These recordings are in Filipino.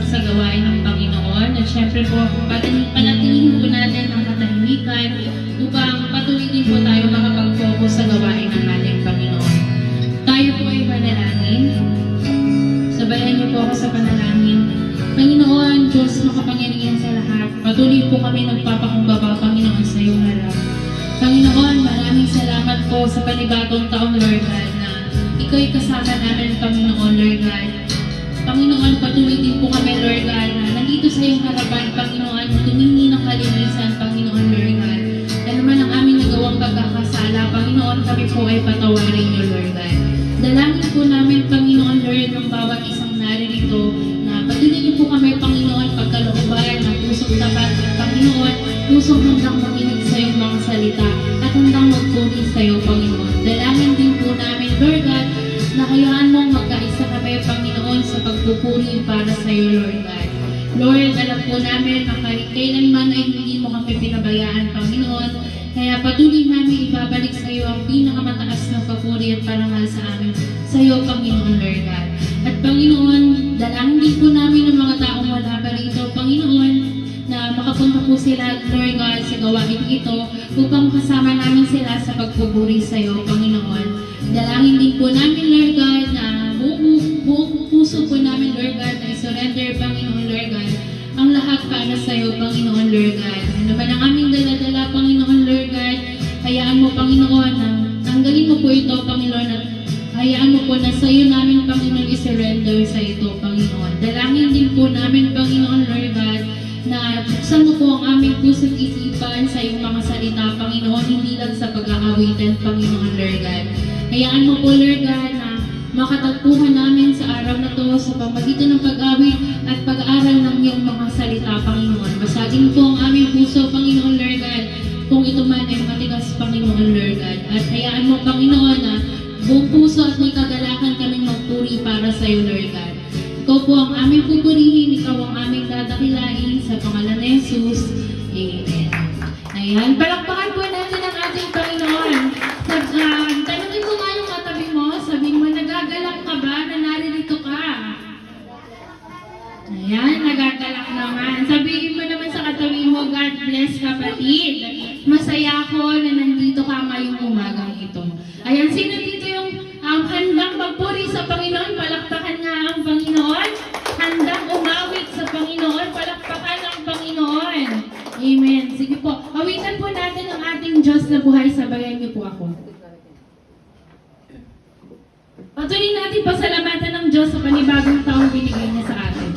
pagsasalak sa gawain ng Panginoon. At syempre po, panatilihin po natin ang katahimikan upang patuloy din po tayo makapag-focus sa gawain ng ating Panginoon. Tayo po ay manalangin. Sabayan niyo po ako sa panalangin. Panginoon, Diyos makapangyarihan sa lahat, patuloy po kami nagpapakumbaba, Panginoon, sa iyong harap. Panginoon, maraming salamat po sa panibagong taong, Lord God, na Ikaw'y kasama namin, Panginoon, Lord God. Panginoon, patuloy din po kami, Lord God, na nandito sa iyong harapan, Panginoon, tumingi ng kalinisan, Panginoon, Lord God. Ano man ang aming nagawang pagkakasala, Panginoon, kami po ay patawarin niyo, Lord God. Dalangin po namin, Panginoon, Lord, ng bawat isang naririto, na patuloy niyo po kami, Panginoon, pagkalooban ng pusong tapat, Panginoon, pusong handang makinig sa iyong mga salita, at handang magpuri sa iyo, Panginoon. Dalangin din po namin, Lord God, na hayaan mong magkaisa kami, Panginoon, sa pagpupuri para sa iyo, Lord God. Lord, alam po namin na kailanman ay hindi mo kami pinabayaan, Panginoon. Kaya patuloy namin ibabalik sa iyo ang pinakamataas na papuri at parangal sa amin, sa iyo, Panginoon, Lord God. At Panginoon, dalangin din po namin ang mga taong wala pa rito, Panginoon, na makapunta po sila, Lord God, sa gawain ito upang kasama namin sila sa pagpupuri sa iyo, Panginoon. Dalangin din po namin, Lord God, na buong puso po namin, Lord God, na i-surrender, Panginoon, Lord God, ang lahat para sa iyo, Panginoon, Lord God. Ano man ang aming dala-dala, Panginoon, Lord God, hayaan mo, Panginoon, na tanggalin mo po ito, Panginoon, at hayaan mo po na sa iyo namin, Panginoon, i-surrender sa ito, Panginoon. Dalangin din po namin, Panginoon, Lord God, na buksan mo po ang aming puso't isipan sa iyong mga salita, Panginoon, hindi lang sa pag-aawitan, Panginoon, Lord God. Hayaan mo po, Lord God, na makatagpuhan namin sa araw na to sa pamagitan ng pag-awit at pag-aaral ng iyong mga salita, Panginoon. Basagin po ang aming puso, Panginoon, Lord God, kung ito man ay matigas, Panginoon, Lord God. At hayaan mo, Panginoon, na buong puso at may kagalakan kaming magpuri para sa iyo, Lord God. Ikaw po ang aming pupurihin, ikaw ang aming dadakilain sa pangalan ni Jesus. Amen. Ayan, palakpakan po natin ang ating Panginoon. Tanongin mo nga yung katabi mo, sabihin mo, nagagalak ka ba na naririto ka? Ayan, nagagalak naman. Sabihin mo naman sa katabi mo, God bless kapatid. Masaya ako na nandito ka ngayong umagang ito. Ayan, sino dito yung handang magpuri sa Panginoon? Palakpakan nga ang Panginoon. Handang umawit sa Panginoon. Palakpakan ang Panginoon. Amen. Sige po, awitan po natin ang ating Diyos na buhay. Sabayan niyo po ako. Patuloy natin pasalamatan ng Diyos sa panibagong taong binigay niya sa atin.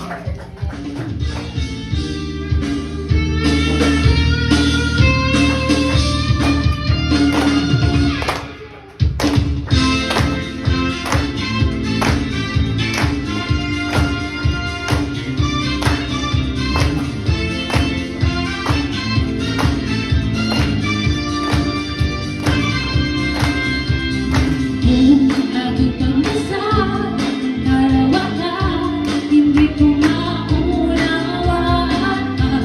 Hindi ko maunawaan ang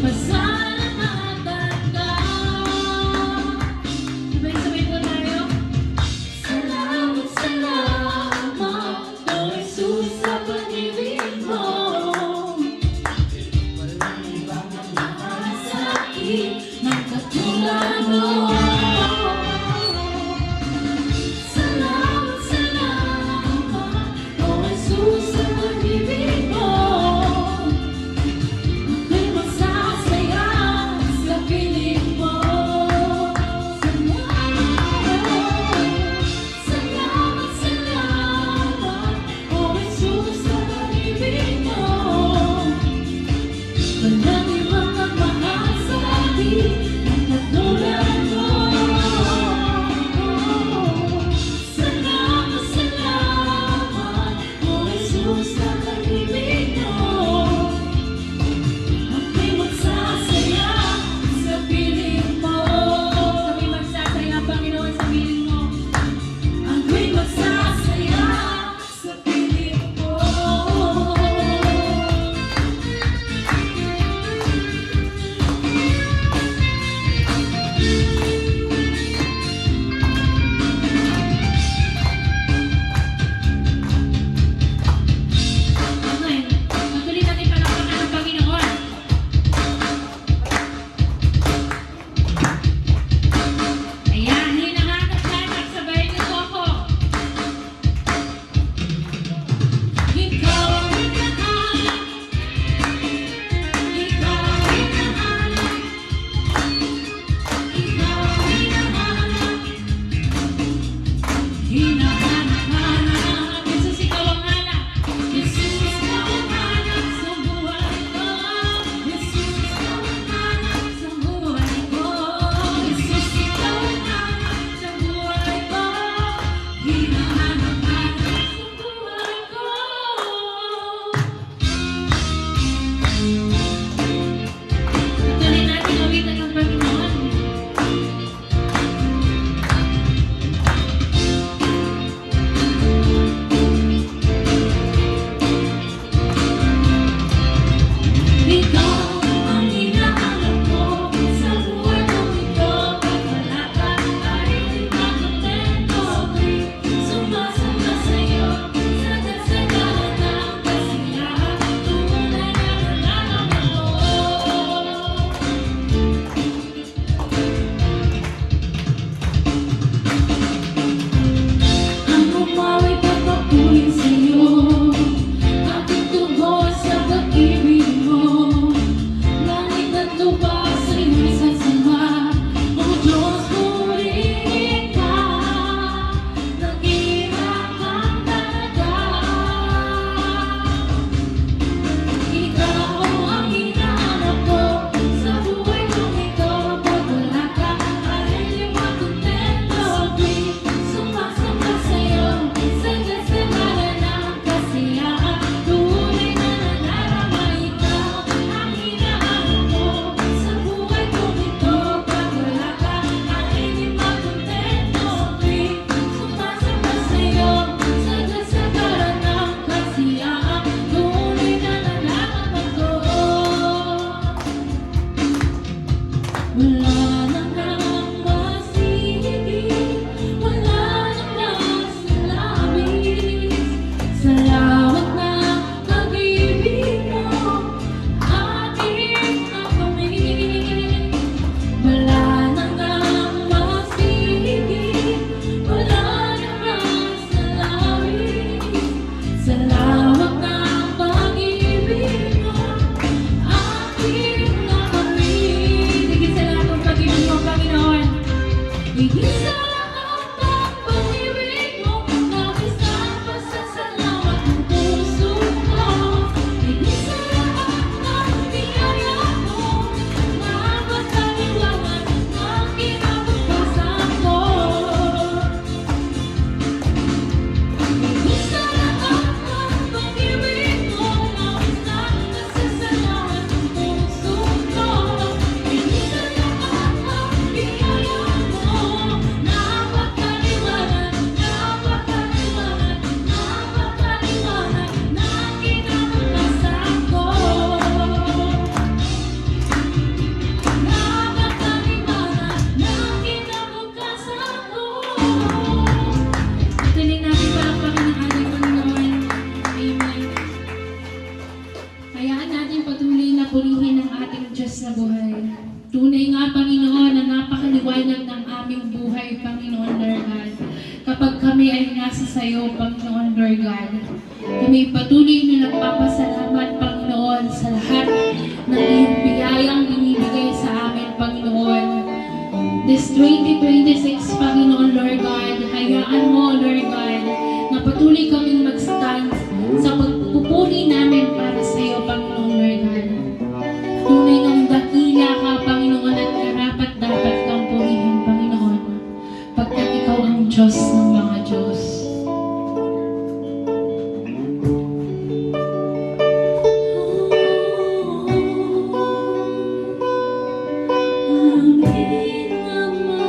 pasalamatan ka. Sabay-sabay po tayo. Salamat, salamat, O Jesus, sa pag-ibig mo. Walang ibang makakasakit ng katulad mo. Salamat, salamat, O Jesus, sa pag-ibig mo. Ako'y masasaya sa piling mo. Salamat, salamat, O Jesus, sa pag-ibig mo. Walang ibang magmahal sa akin ang katulad buhay. Tunay nga, Panginoon, na napakaliwanag ng aming buhay, Panginoon, Lord God. Kapag kami ay nasa sayo, Panginoon, Lord God, kami patuloy na nagpapasalamat, Panginoon, sa lahat ng iyong biyayang binibigay sa amin, Panginoon. This 2026, Panginoon, Lord God, hayaan mo, Lord God, na patuloy kaming mag-stand sa pagpupuri namin para sa iyo, Panginoon, Lord God. Tunay ngang dakila ka, Panginoon, at karapat-dapat kang purihin, Panginoon, pagkat ikaw ang Diyos ng mga Diyos. Aming Ama,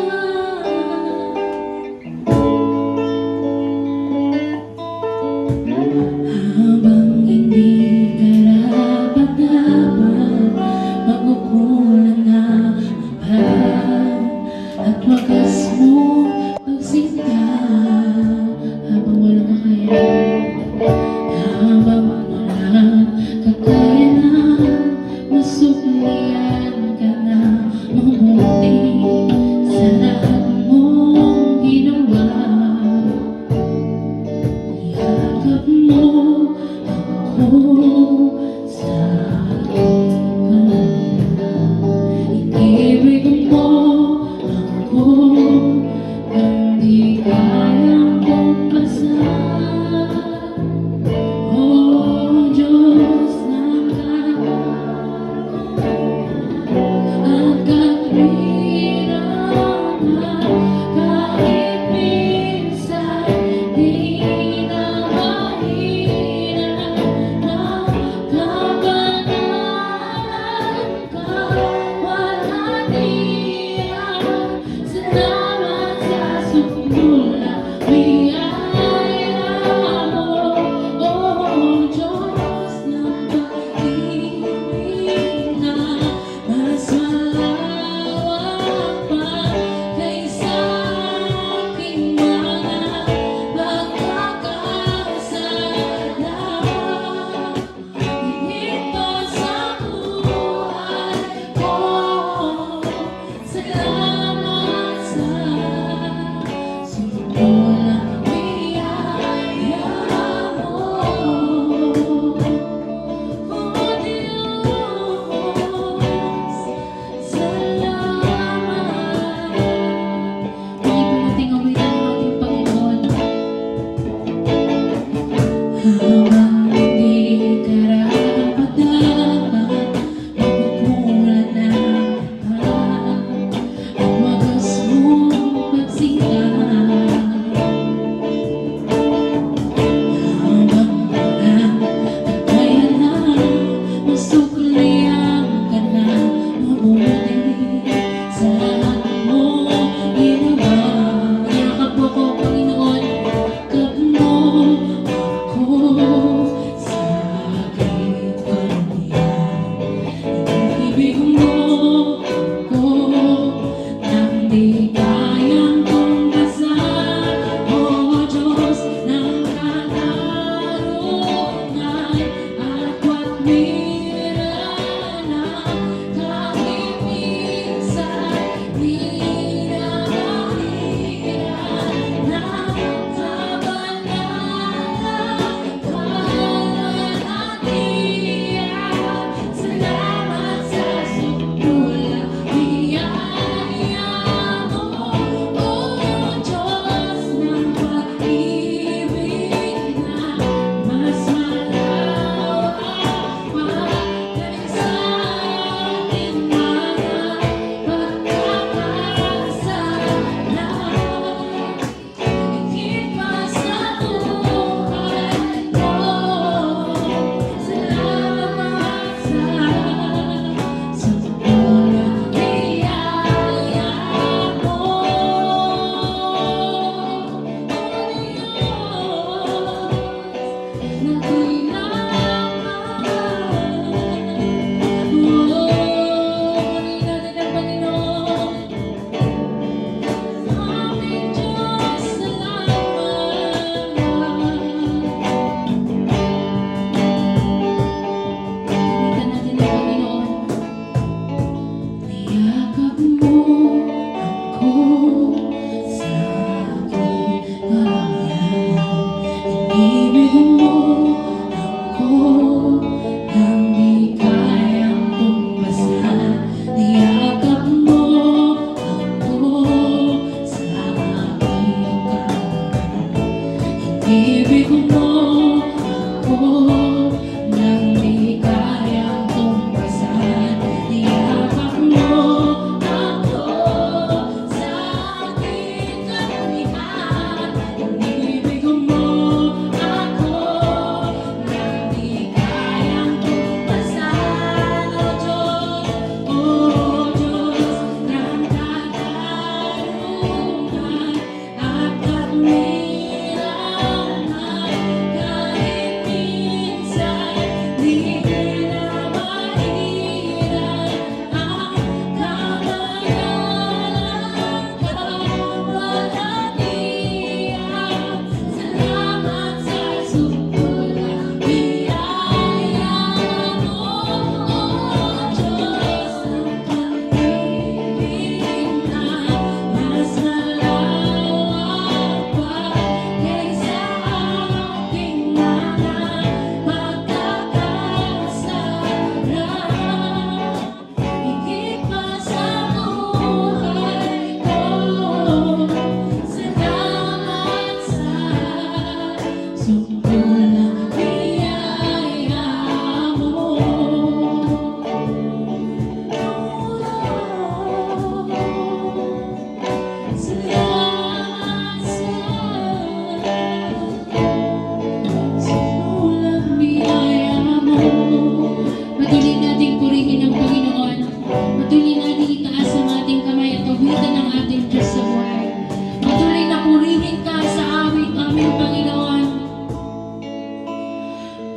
Diyos sa buhay. Patuloy na purihin ka sa awit, aming Panginoon.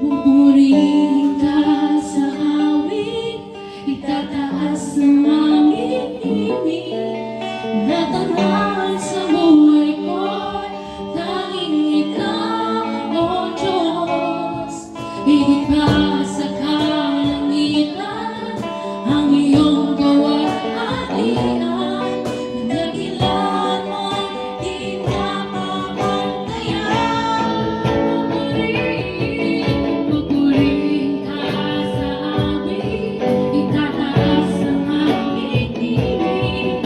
Pupurihin ka sa awit, itataas ang aming ibig. Natangal sa buhay ko, tanging ikaw, O Diyos. Higit pa sa kalangitan, ang iyong kawalhatian. Dakilan mo, di mapapantayan. Pupurihin ka sa awit, itataas ang aming ibig.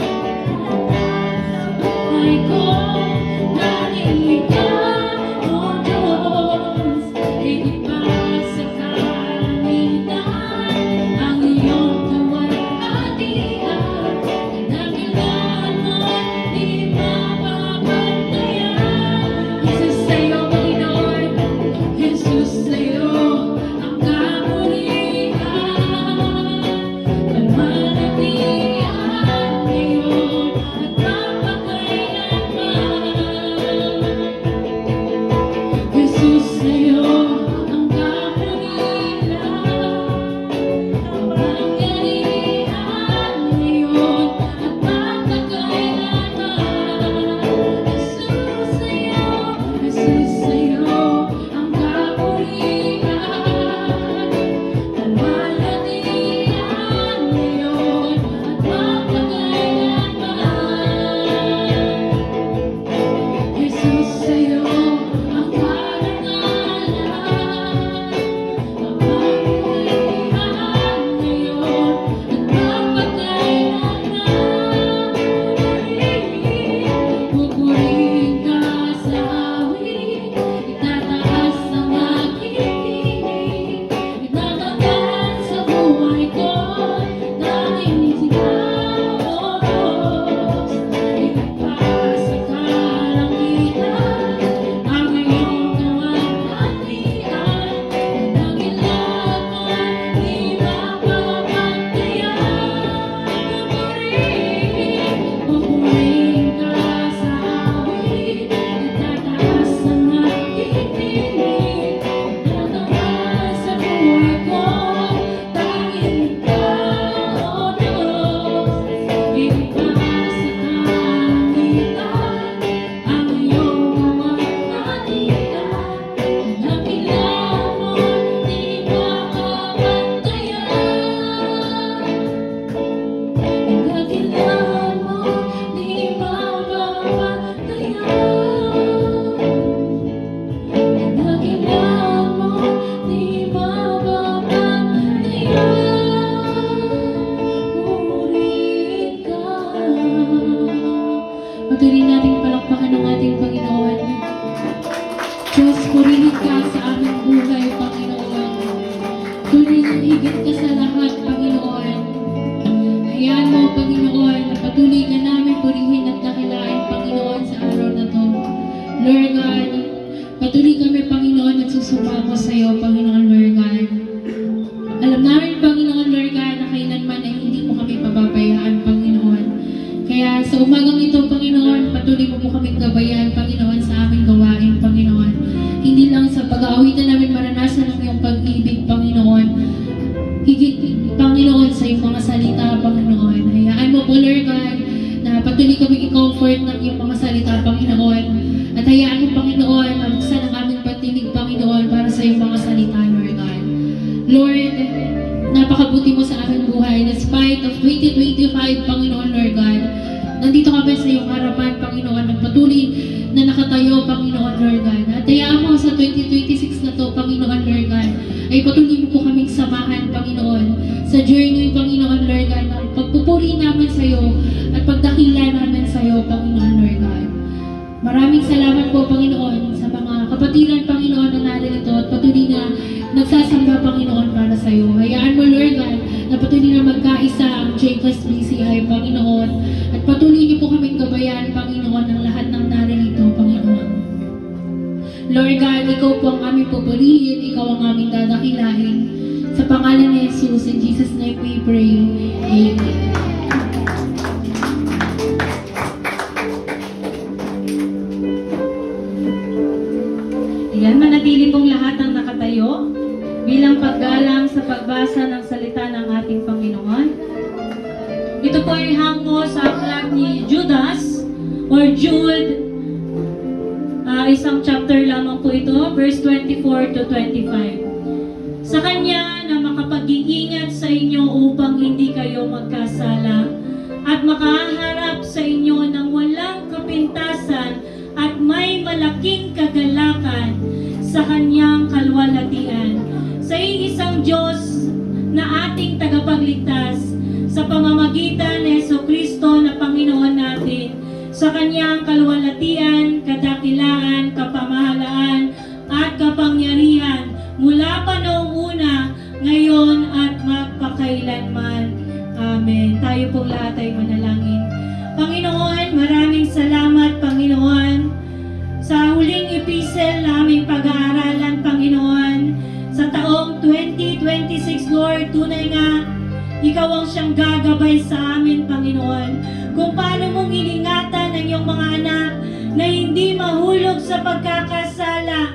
Buhay ko, tanging ikaw, O Diyos. Higit pa sa kalangitan, ang iyong kawalhatian. Dakilan mo, di mapapantayan. Jesus, sa'yo, Panginoon. Jesus, sa'yo ang kamulian. Kalwalhatian ngayon at mapakailanman. Jesus, sa'yo ang kamulian. Kalwalhatian ngayon at mapakailanman. Jesus, sa'yo ang kamulian. Kalwalhatian ngayon at mapakailanman. Jesus, sa'yo ang karangalan. Kapangyarihan ngayon at mapakailanman. Pupurihin ka sa awit, itataas ang aking tinig. Itatanggal sa buhay ko, tanging ikaw, O Diyos. Higit pa sa kalangitan, ang iyong kawalhatian. Dakilan mo, di mapapantayan. Pupurihin ka sa awit, itataas ang aking tinig. Itatanggal sa buhay ko, tanging ikaw, O Diyos. Higit pa sa kalangitan, ang iyong kawalhatian. Dakilan mo, di mapapantayan. Dakilan mo, di mapapantayan. Dakilan mo, di mapapantayan. Purihin ka. Patuloy nating palakpakan ng ating Panginoon. Diyos, purihin ka sa aming buhay, Panginoon. Tunay na higit ka sa lahat, Panginoon. Hayaan mo, Panginoon, na patuloy ka namin purihin at dakilain, Panginoon, sa araw na to. Lord God, patuloy kami, Panginoon, at susumamo sa iyo, Panginoon, Lord God. Alam namin, Panginoon, Lord God, na kailanman ay hindi mo kami pababayaan, Panginoon. Kaya sa umagang ito, Panginoon, patuloy mo po kaming gabayan, Panginoon, sa aming gawain, Panginoon. Hindi lang sa pag-aawitan namin maranasan ang iyong pag-ibig, Panginoon. Higit, Panginoon, sa iyong mga salita, Panginoon. Hayaan mo po, Lord God, na patuloy kami i-comfort ng iyong mga salita, Panginoon. At hayaan mo, Panginoon, na buksan ang aming patinig, Panginoon, para sa iyong mga salita, Lord God. Lord, napakabuti mo sa aming buhay. Despite of 2025, Panginoon, Lord God, nandito kami sa iyong harapan, Panginoon, nagpatuloy na nakatayo, Panginoon, Lord God. At hayaan mo sa 2026 na to, Panginoon, Lord God, ay patuloy mo po kaming samahan, Panginoon, sa journey, Panginoon, Lord God, ng pagpupuri namin sa iyo at pagdakila namin sa iyo, Panginoon, Lord God. Maraming salamat po, Panginoon, sa mga kapatiran, Panginoon, na narito at patuloy na nagsasamba, Panginoon, para sa iyo. Hayaan mo, Lord God, na patuloy na magkaisa ang J-Class BCI, Panginoon, at patuloy niyo po kaming gabayan, Panginoon, ng lahat ng narito, Panginoon. Lord God, ikaw po ang aming pupurihin, ikaw ang aming dadakilahin. Sa pangalan ni Jesus, in Jesus' name we pray. Amen. ay hango sa aklat ni Judas or Jude. Isang chapter lamang po ito, verse 24 to 25. Sa kanya na makapag-iingat sa inyo upang hindi kayo magkasala at makaharap sa inyo ng walang kapintasan at may malaking kagalakan sa kanyang kalwalhatian. Sa iisang Diyos na ating tagapagligtas sa pamamagitan ni Jesucristo na Panginoon natin, sa kanyang kalwalhatian, kadakilaan, kapamahalaan, at kapangyarihan mula pa noong una, ngayon at magpakailanman. Amen. Tayo pong lahat ay manalangin. Panginoon, maraming salamat, Panginoon, sa huling epistle na aming pag-aaralan, Panginoon, sa taong 2026, Lord. Tunay nga, Ikaw ang siyang gagabay sa amin, Panginoon, kung paano mong iningatan ang iyong mga anak na hindi mahulog sa pagkakasala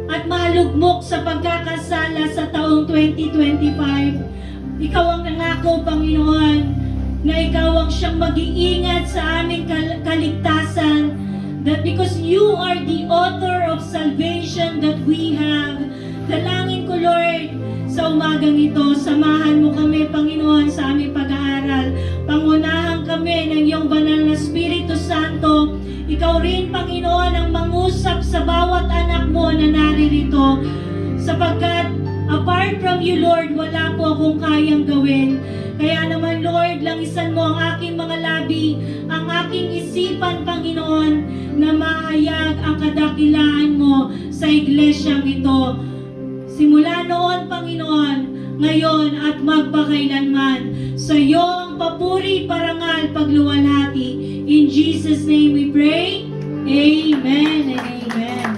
at malugmok sa pagkakasala sa taong 2025. Ikaw ang nangako, Panginoon, na Ikaw ang siyang mag-iingat sa aming kaligtasan, that because You are the author of salvation that we have. Dalangin ko, Lord, sa umagang ito, samahan mo kami, Panginoon, sa aming pag-aaral. Pangunahan kami ng iyong banal na Espiritu Santo. Ikaw rin, Panginoon, ang mangusap sa bawat anak mo na naririto. Sapagkat apart from You, Lord, wala po akong kayang gawin. Kaya naman, Lord, langisan mo ang aking mga labi, ang aking isipan, Panginoon, na mahayag ang kadakilaan mo sa iglesyang ito. Simula noon, Panginoon, ngayon at magpakailanman. Sa iyo ang papuri, parangal, pagluwalhati. In Jesus' name we pray. Amen and amen.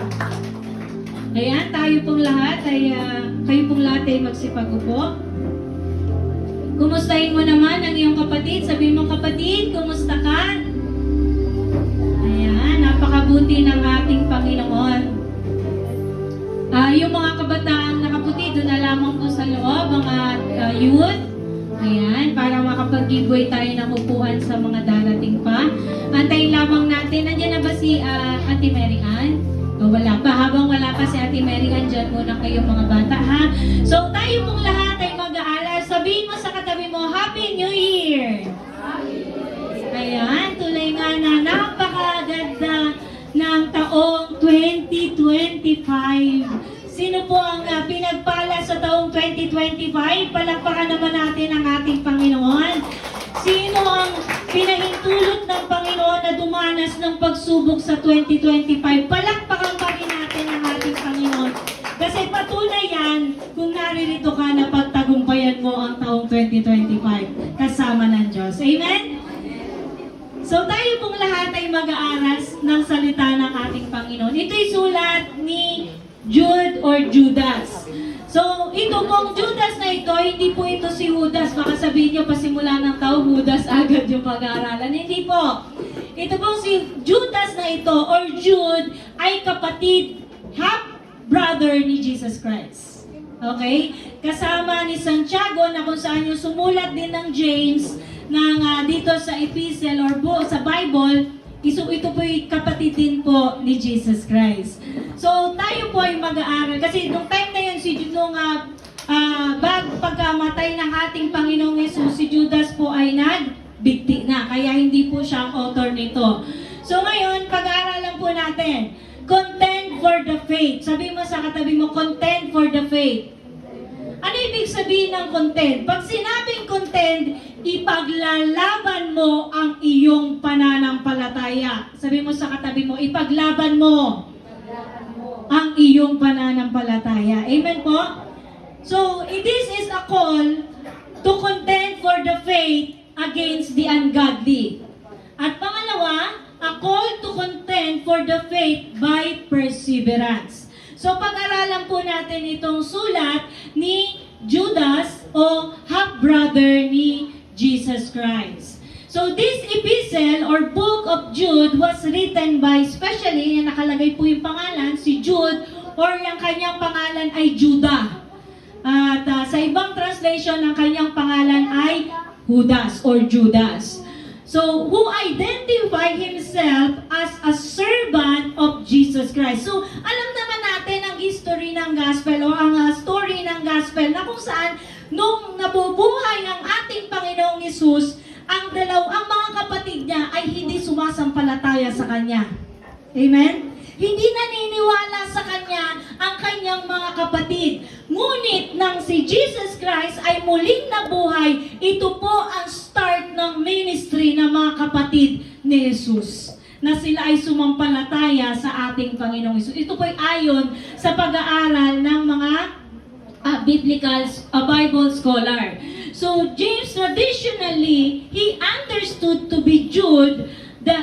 Ayan, tayo pong lahat kayo pong lahat ay magsipag-upo. Kumustahin mo naman ang iyong kapatid. Sabihin mo, kapatid, kumusta ka? Ayan, napakabuti ng ating Panginoon. Yung mga kabataang nakaputi, doon na lamang po sa loob, mga youth. Ayan, para makapag-giveaway tayo ng upuan sa mga darating pa. Antayin lamang natin. Nandiyan na ba si Ate Mary Ann? O wala pa. Habang wala pa si Ate Mary Ann, dyan muna kayong mga bata, ha? So, tayo pong lahat ay mag-aaral. Sabihin mo sa katabi mo, Happy New Year! Ayan, tuloy nga na napakaganda ng taong 2025. Sino po ang pinagpala sa taong 2025? Palakpakan naman natin ang ating Panginoon. Sino ang pinahintulot ng Panginoon na dumanas ng pagsubok sa 2025? Palakpakan pa rin natin ang ating Panginoon. Kasi patunay yan kung naririto ka na pagtagumpayan mo ang taong 2025 kasama ng Diyos. Amen? So tayo pong lahat ay mag-aaral ng salita ng ating Panginoon. Ito'y sulat ni Jude or Judas. So, ito pong Judas na ito, hindi po ito si Judas. Baka sabihin nyo, pasimula ng tao, Judas agad yung pag-aaralan. Hindi po. Ito pong si Judas na ito, or Jude, ay kapatid, half-brother ni Jesus Christ. Okay? Kasama ni Santiago, na kung saan yung sumulat din ng James, dito sa epistle or sa Bible, ito po'y kapatid din po ni Jesus Christ. So, tayo po ay mag-aaral. Kasi nung time na yun, pagkamatay ng ating Panginoong Yesus, si Judas po ay nagbigti na. Kaya hindi po siya ang author nito. So, ngayon, pag-aaralan po natin. Contend for the faith. Sabi mo sa katabi mo, contend for the faith. Ano ibig sabihin ng contend? Pag sinabing contend, ipaglalaban mo ang iyong pananampalataya. Sabi mo sa katabi mo, ipaglaban mo ang iyong pananampalataya. Amen po? So, this is a call to contend for the faith against the ungodly. At pangalawa, a call to contend for the faith by perseverance. So, pag-aralan po natin itong sulat ni Judas o half-brother ni Jesus Christ. So, this epistle or book of Jude was written by, especially, nakalagay po yung pangalan, si Jude, or yung kanyang pangalan ay Judah. At sa ibang translation, ang kanyang pangalan ay Judas or Judas. So, who identify himself as a servant of Jesus Christ. So, alam naman natin ang history ng gospel o ang story ng gospel na kung saan nung nabubuhay ang ating Panginoong Hesus, ang mga kapatid niya ay hindi sumasampalataya sa Kanya. Amen? Hindi naniniwala sa Kanya ang kanyang mga kapatid. Ngunit nang si Jesus Christ ay muling nabuhay, ito po ang start ng ministry ng mga kapatid ni Jesus. Na sila ay sumampalataya sa ating Panginoong Hesus. Ito po ay ayon sa pag-aaral ng mga Bible scholar. So James traditionally, he understood to be Jude, the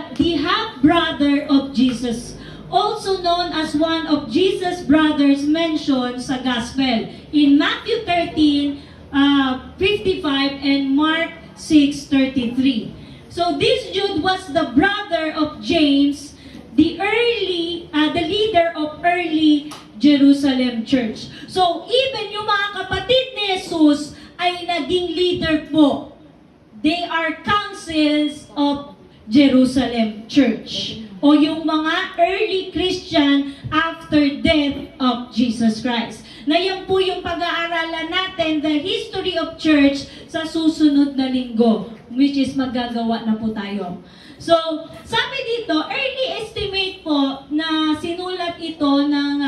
half-brother of Jesus, also known as one of Jesus' brothers mentioned sa Gospel in Matthew 13:55 and Mark 6:33. So this Jude was the brother of James, the leader of early Jerusalem church. So even yung mga kapatid ni Jesus ay naging leader po. They are councils of Jerusalem church, o yung mga early Christian after death of Jesus Christ. Na yan po yung pag-aaralan natin, the history of church, sa susunod na linggo, which is magagawa na po tayo. So, sabi dito, early estimate po na sinulat ito ng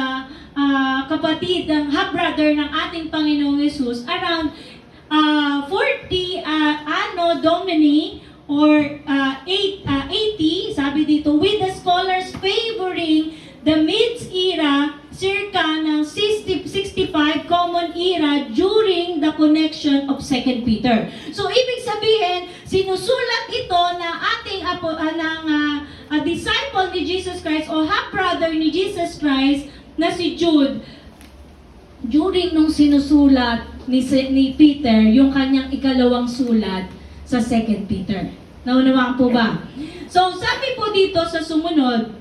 kapatid, ng half-brother ng ating Panginoong Hesus, around 40 Anno Domini, or 80, sabi dito, with the scholars favoring the mid-era, circa ng 65 common era during the connection of 2 Peter. So, ibig sabihin, sinusulat ito na ating disciple ni Jesus Christ o half-brother ni Jesus Christ na si Jude, during nung sinusulat ni Peter yung kanyang ikalawang sulat sa 2 Peter. Naunawaan po ba? So, sabi po dito sa sumunod,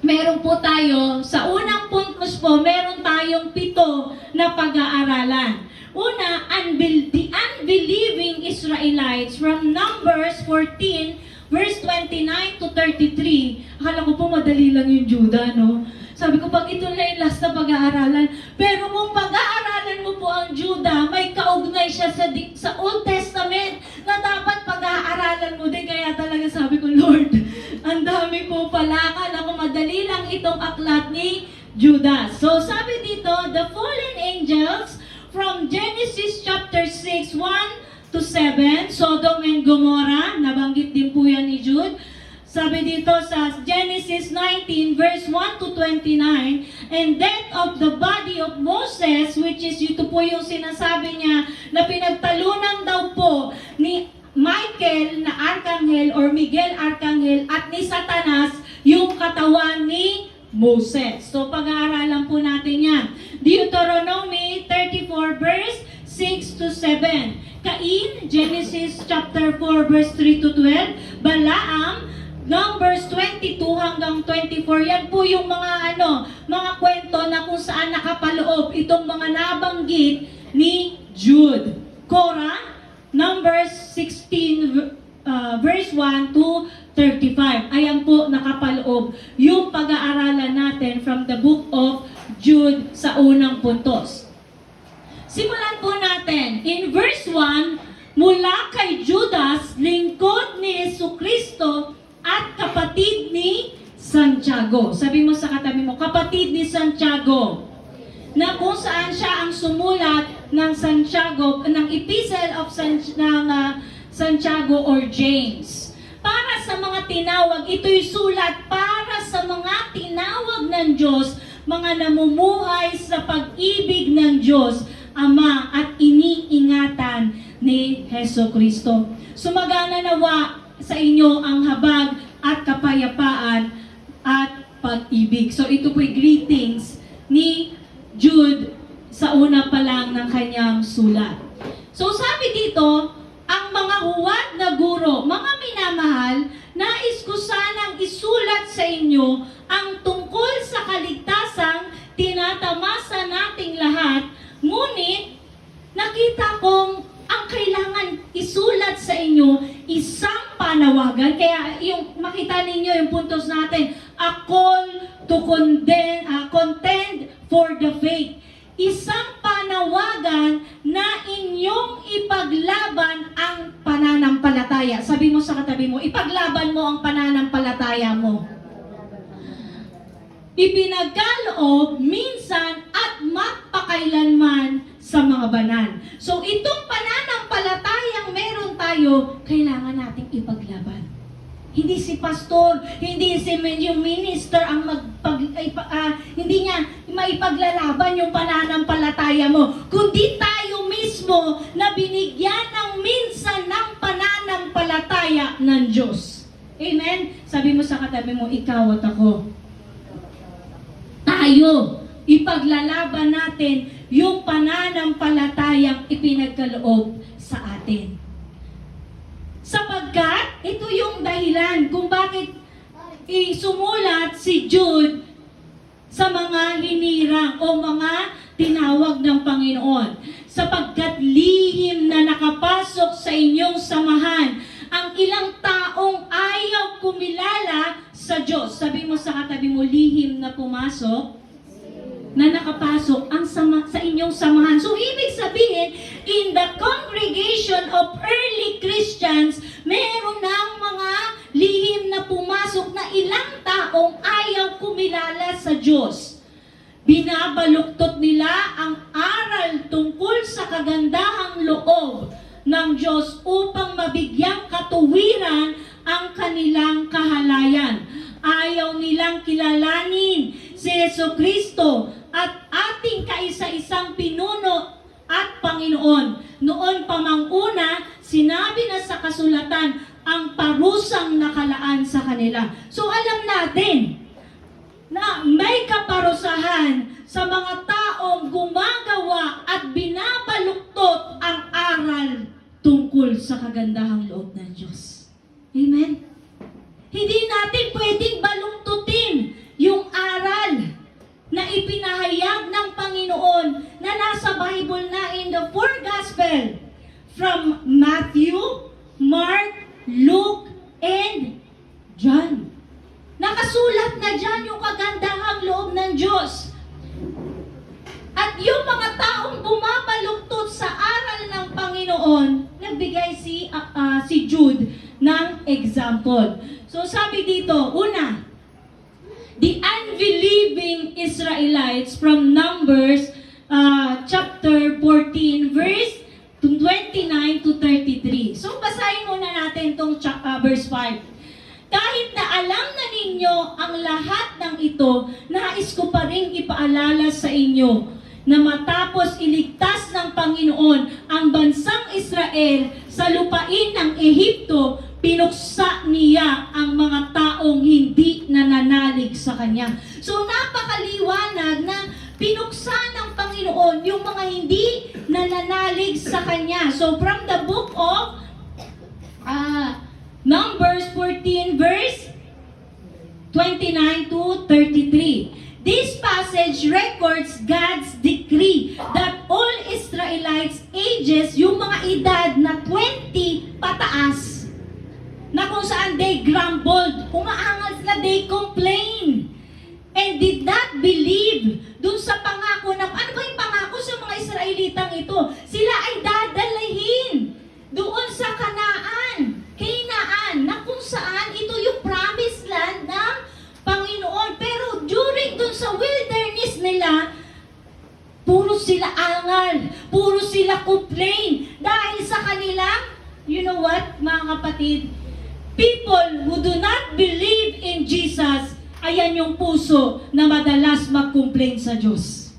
meron po tayo, sa unang puntos po, meron tayong 7 na pag-aaralan. Una, the unbelieving Israelites from Numbers 14, verse 29 to 33. Akala ko po madali lang yung Judah, no? Sabi ko, pag ito na yung last na pag-aaralan. Pero kung pag-aaralan mo po ang Judah, may kaugnay siya sa Old Testament na dapat pag-aaralan mo din. Kaya talaga sabi ko, Lord, ang dami po pala. Akala ko madali lang itong aklat ni Judah. So sabi dito, the fallen angels from Genesis chapter 6, 1 to 7, Sodom and Gomorrah, nabanggit din po yan ni Jude. Sabi dito sa Genesis 19 verse 1 to 29, and death of the body of Moses, which is ito po yung sinasabi niya na pinagtalunan daw po ni Michael na Arkanghel or Miguel Arkanghel at ni Satanas yung katawan ni Moses. So pag-aaralan po natin yan. Deuteronomy 34 verse 6 to 7. Cain, Genesis chapter 4 verse 3 to 12. Balaam, Numbers 22 hanggang 24, yan po yung mga mga kwento na kung saan nakapaloob itong mga nabanggit ni Jude. Korah, Numbers 16 verse 1 to 35. Ayan po nakapaloob yung pag-aaralan natin from the book of Jude sa unang puntos. Simulan po natin. In verse 1, mula kay Judas, lingkod ni Jesucristo at kapatid ni Santiago. Sabi mo sa katabi mo, kapatid ni Santiago. Na kung saan siya ang sumulat ng Santiago, ng Epistle of Santiago or James. Para sa mga tinawag, ito'y sulat para sa mga tinawag ng Diyos, mga namumuhay sa pag-ibig ng Diyos, Ama, at iniingatan ni Jesucristo. Sumagana nawa sa inyo ang habag at kapayapaan at pag-ibig. So ito po'y greetings ni Jude sa una pa lang ng kanyang sulat. So sabi dito, ang mga huwad na guro, mga minamahal, nais ko sanang isulat sa inyo ang tungkol sa kaligtasang tinatamasa nating lahat, ngunit nakita kong ang kailangan isulat sa panawagan. Kaya yung makita ninyo yung puntos natin, a call to contend for the faith. Isang panawagan na inyong ipaglaban ang pananampalataya. Sabi mo sa katabi mo, ipaglaban mo ang pananampalataya mo. Ipinagkaloob minsan at magpakailanman sa mga banal. So itong pananampalatayang meron tayo, kailangan nating ipaglaban. Hindi si pastor, hindi si yung minister ang hindi niya maipaglalaban yung pananampalataya mo, kundi tayo mismo na binigyan ng minsan ng pananampalataya ng Diyos. Amen? Sabi mo sa katabi mo, ikaw at ako. Tayo, ipaglalaban natin yung pananampalatayang ipinagkaloob sa atin. Sapagkat ito yung dahilan kung bakit sumulat si Jude sa mga hinirang o mga tinawag ng Panginoon. Sapagkat lihim na nakapasok sa inyong samahan ang ilang taong ayaw kumilala sa Diyos. Sabi mo sa katabi mo, lihim na pumasok, na nakapasok ang sa inyong samahan. So, ibig sabihin, in the congregation of early Christians, meron ng mga lihim na pumasok na ilang taong ayaw kumilala sa Diyos. Binabaluktot nila ang aral tungkol sa kagandahang loob ng Diyos upang mabigyang katuwiran ang kanilang kahalayan. Ayaw nilang kilalanin si Jesucristo at ating kaisa-isang pinuno at Panginoon. Noon pa mang una, sinabi na sa kasulatan ang parusang nakalaan sa kanila. So alam natin na may kaparusahan sa mga taong gumagawa at binabaluktot ang aral tungkol sa kagandahang loob ng Diyos. Amen? Hindi natin pwedeng baluktutin yung aral na ipinahayag ng Panginoon na nasa Bible na in the four Gospel from Matthew, Mark, Luke, and John. Nakasulat na dyan yung kagandahang loob ng Diyos. At yung mga taong bumabaluktot sa aral ng Panginoon, nagbigay si Jude ng example. So sabi dito, una, the unbelieving Israelites from Numbers chapter 14 verse 29 to 33. So basahin muna natin itong verse 5. Kahit na alam na ninyo ang lahat ng ito, nais ko pa rin ipaalala sa inyo na matapos iligtas ng Panginoon ang bansang Israel sa lupain ng Ehipto, pinuksa niya ang mga taong hindi nananalig sa Kanya. So napakaliwanag na pinuksa ng Panginoon yung mga hindi nananalig sa Kanya. So from the book of Numbers 14 verse 29 to 33. This passage records God's decree that all Israelites ages, yung mga edad na 20 pataas, na kung saan they grumbled, umaangal sila, they complained, and did not believe dun sa pangako na, ano ba yung pangako sa mga Israelitang ito? Sila ay dadalhin doon sa Kanaan, na kung saan ito yung promised land ng Panginoon. Pero during dun sa wilderness nila, puro sila angal, puro sila complain. Dahil sa kanilang, you know what, mga kapatid, people who do not believe in Jesus, ayan yung puso na madalas mag-complain sa Diyos.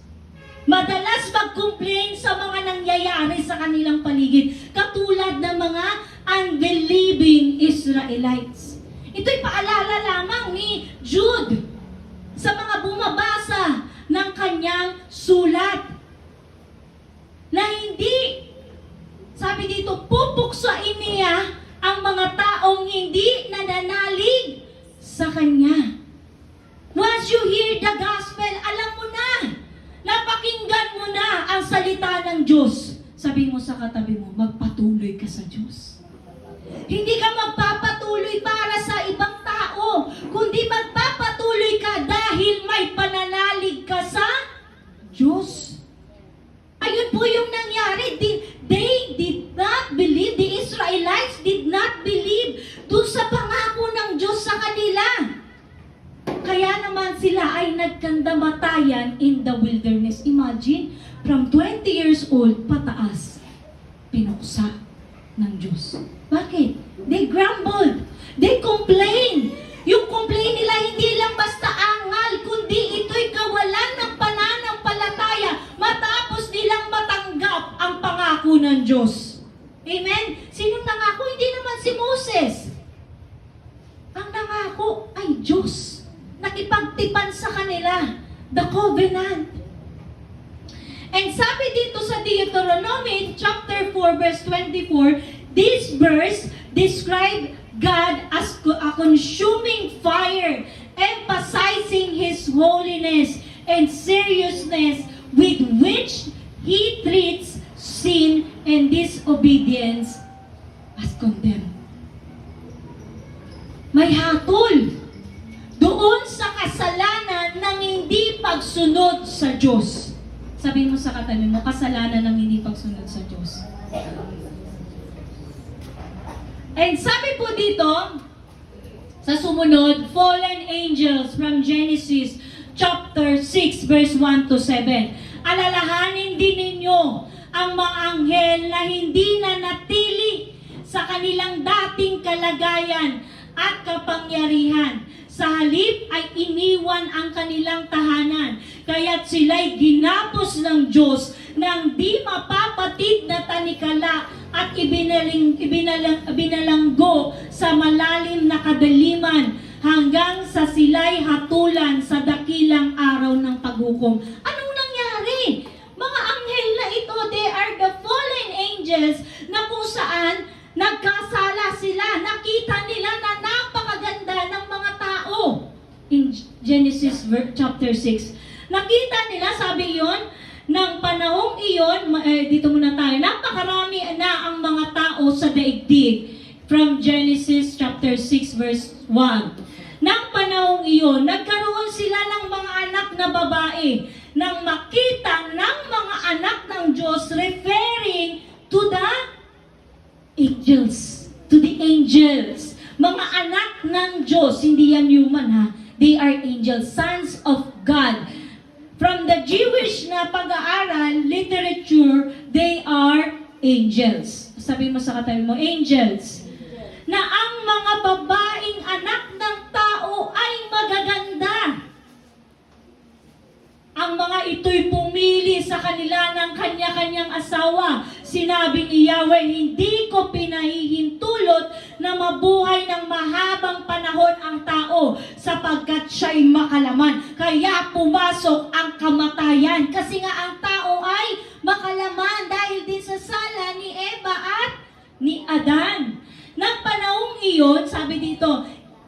Madalas mag-complain sa mga nangyayari sa kanilang paligid, katulad ng mga unbelieving Israelites. Ito'y paalala lamang ni Jude sa mga bumabasa ng kanyang sulat na hindi, sabi dito, pupuksain niya ang mga taong hindi nananalig sa kanya. Once you hear the gospel, alam mo na, napakinggan mo na ang salita ng Diyos. Sabi mo sa katabi mo, magpatuloy ka sa Diyos. Hindi ka magpapatuloy banayad kanda matayan in the wilderness. Imagine, from 20 years old pataas, pinuksa ng Diyos. Bakit? They grumbled. They complained. Yung complain nila hindi lang basta angal, kundi ito'y kawalan ng pananampalataya matapos nilang matanggap ang pangako ng Diyos. Amen? Sinong nangako? Hindi naman si Moses. Ang nangako ay Diyos. Nakipagtipan sa kanila. The covenant. And sabi dito sa Deuteronomy chapter 4 verse 24, this verse describe God as a consuming fire, emphasizing His holiness and seriousness with which He treats sin and disobedience as condemned. May hatol doon sa kasalanan ng hindi pagsunod sa Diyos. Sabihin mo sa katabi mo, kasalanan ng hindi pagsunod sa Diyos. And sabi po dito, sa sumunod, fallen angels from Genesis chapter 6 verse 1 to 7. Alalahanin din ninyo ang mga anghel na hindi na natili sa kanilang dating kalagayan at kapangyarihan. Sa halip ay iniwan ang kanilang tahanan, kaya't sila'y ginapos ng Diyos ng di mapapatid na tanikala at ibinalanggo sa malalim na kadaliman hanggang sa sila'y hatulan sa dakilang araw ng paghukom. Anong nangyari? Mga anghel na ito, they are the fallen angels na kung saan nagkasala sila. Nakita nila na napakaganda ng mga tao. In Genesis chapter 6. Nakita nila, sabi yon, ng panahong iyon, dito muna tayo, napakarami na ang mga tao sa daigdig. From Genesis chapter 6 verse 1. Nang panahong iyon, nagkaroon sila ng mga anak na babae nang makita ng mga anak ng Diyos referring to the angels. To the angels. Mga anak ng Diyos, hindi yan human ha. They are angels, sons of God. From the Jewish na pag-aaral, literature, they are angels. Sabi mo sa katabi mo, angels. Na ang mga babaeng anak ng tao ay magaganda. Ang mga ito'y pumili sa kanila ng kanya-kanyang asawa. Sinabi ni Yahweh, hindi ko pinahihintulot na mabuhay ng mahabang panahon ang tao sapagkat siya'y makalaman. Kaya pumasok ang kamatayan. Kasi nga ang tao ay makalaman dahil din sa sala ni Eva at ni Adan. Nang panahong iyon, sabi dito,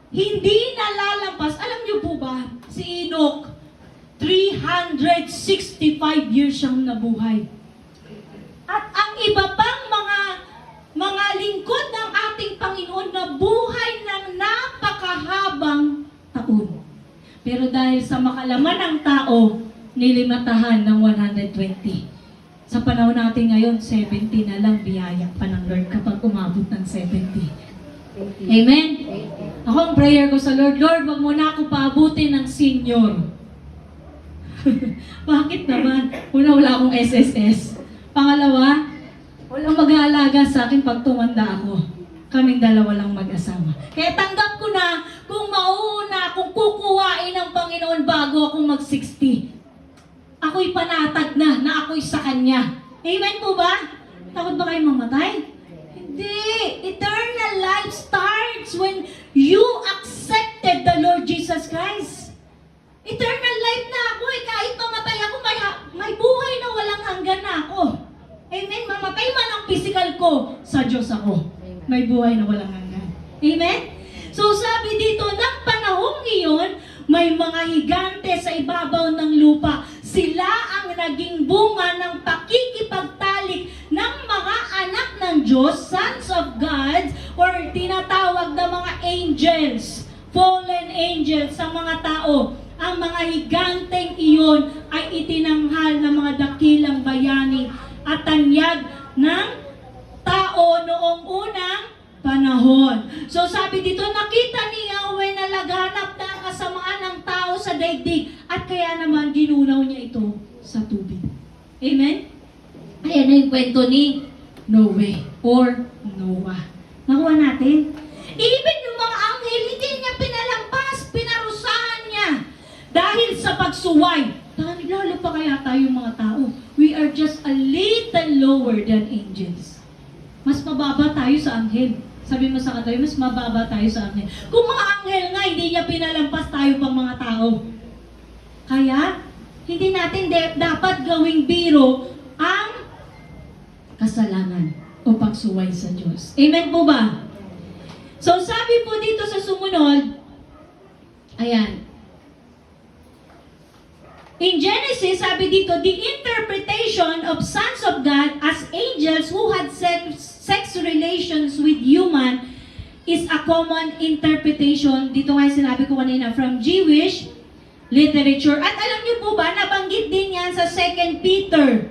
hindi nalalampas. Alam niyo po ba, si Enoch, 365 years siyang nabuhay. At ang iba pang mga lingkod ng ating Panginoon na buhay ng napakahabang taon. Pero dahil sa makalaman ng tao, nilimatahan ng 120. Sa panahon natin ngayon, 70 na lang biyaya pa ng Lord kapag umabot ng 70. Amen? Ako ang prayer ko sa Lord, Lord, wag mo na ako paabutin ng senior. Bakit naman? Una, wala akong SSS. Pangalawa, walang mag-aalaga sa akin pag tumanda ako. Kaming dalawa lang mag-asawa. Kaya tanggap ko na kung mauuna, kung kukuhain ng Panginoon bago ako mag-60. Ako'y panatag na ako'y sa Kanya. Amen po ba? Takot ba kayo mamatay? Hindi. Eternal life starts when you accepted the Lord Jesus Christ. Eternal life na ako eh. Kahit mamatay ako, may buhay na walang hanggan na ako. Amen? Mamatay man ang physical ko, sa Diyos ako. May buhay na walang hanggan. Amen? So sabi dito, ng panahong iyon, may mga higante sa ibabaw ng lupa. Sila ang naging bunga ng pakikipagtalik ng mga anak ng Diyos, sons of God, or tinatawag na mga angels, fallen angels sa mga tao. Ang mga higanteng iyon ay itinanghal ng mga dakilang bayani at tanyag ng tao noong unang panahon. So sabi dito, nakita ni Yahweh na laganap na ang kasamaan ng tao sa daigdig at kaya naman ginunaw niya ito sa tubig. Amen? Ayan na yung kwento ni Noe or Noah. Nakuha natin? Even yung mga anghel, hindi niya pinalampas, pinarusahan niya. Dahil sa pagsuway, lalo pa kaya tayong mga tao. We are just a little lower than angels. Mas mababa tayo sa anghel. Sabi mo sa kanila, mas mababa tayo sa anghel. Kung mga anghel nga, hindi niya pinalampas tayo pang mga tao. Kaya, hindi natin dapat gawing biro ang kasalanan o pagsuway sa Diyos. Amen po ba? So, sabi po dito sa sumunod, ayan, in Genesis, sabi dito, the interpretation of sons of God as angels who had sex relations with human is a common interpretation. Dito nga sinabi ko kanina, from Jewish literature. At alam niyo po ba, nabanggit din yan sa 2 Peter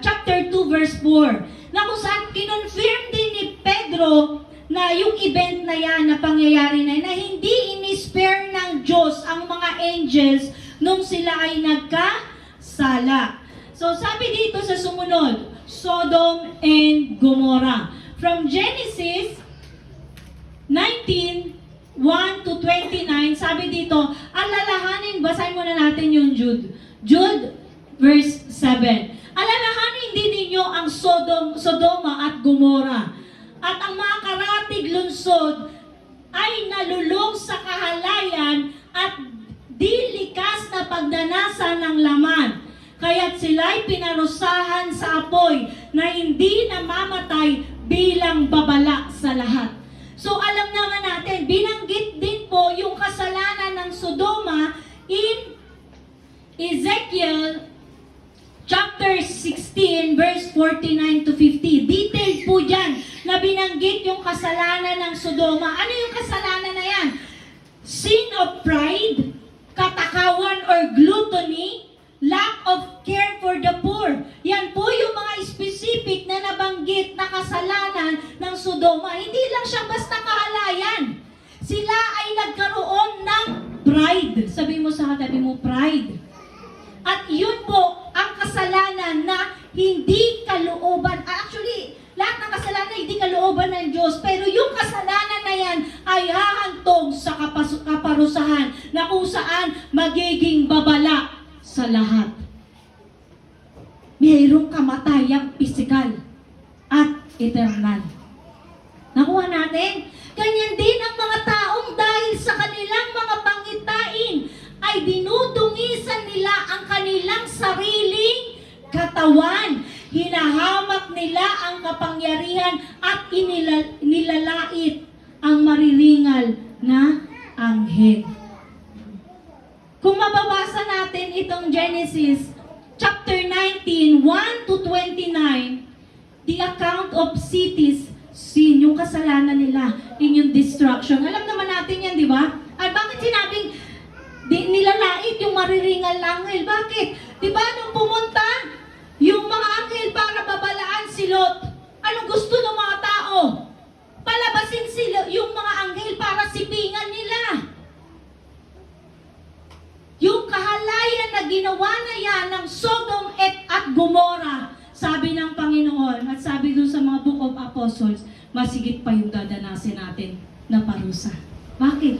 chapter 2 verse 4, na kung saan kinonfirm din ni Pedro na yung event na yan, na pangyayari na yan, na hindi in-spare ng Diyos ang mga angels nung sila ay nagkasala. So sabi dito sa sumunod, Sodom and Gomorrah. From Genesis 19, 1 to 29, sabi dito, alalahanin, basahin muna natin yung Jude. Jude, verse 7. Alalahanin din ninyo ang Sodoma at Gomorrah, at ang mga karatig lungsod ay nalulong sa kahalayan at di likas na pagdanasan ng laman. Kaya't sila'y pinarusahan sa apoy na hindi namamatay bilang babala sa lahat. So alam naman natin, binanggit din po yung kasalanan ng Sodoma in Ezekiel chapter 16, verse 49 to 50. Detailed po dyan na binanggit yung kasalanan ng Sodoma. Ano yung kasalanan na yan? Sin of pride, katakawan or gluttony, lack of care for the poor. Yan po yung mga specific na nabanggit na kasalanan ng Sodoma. Hindi lang siya basta kahalayan. Sila ay nagkaroon ng pride. Sabi mo sa katabi mo, pride. At yun po ang kasalanan na hindi kalooban. Actually, lahat ng kasalanan hindi kalooban ng Diyos. Pero yung kasalanan na yan ay hahantong sa kaparusahan na kung saan magiging babala sa lahat. Mayroong kamatayang pisikal at eternal. Nakuha natin? Ganyan din ang mga taong dahil sa kanilang mga pangitain ay dinudungisan nila ang kanilang sariling katawan. Hinahamak nila ang kapangyarihan at nilalait ang mariringal na anghel. Kung mababasa natin itong Genesis chapter 19, 1 to 29, the account of cities, sin, yung kasalanan nila, in yung destruction. Alam naman natin yan, di ba? At bakit sinabing nilalait yung mariringal na anghel? Bakit? Di ba nung pumunta yung mga anghel para babalaan si Lot, anong gusto ng mga tao? Palabasin sila yung mga anghel para sipingan nila. Yung kahalayan na ginawa na yan ng Sodom at Gomorrah, sabi ng Panginoon at sabi dun sa mga Book of Apostles, masigit pa yung dadanasin natin na parusa. Bakit?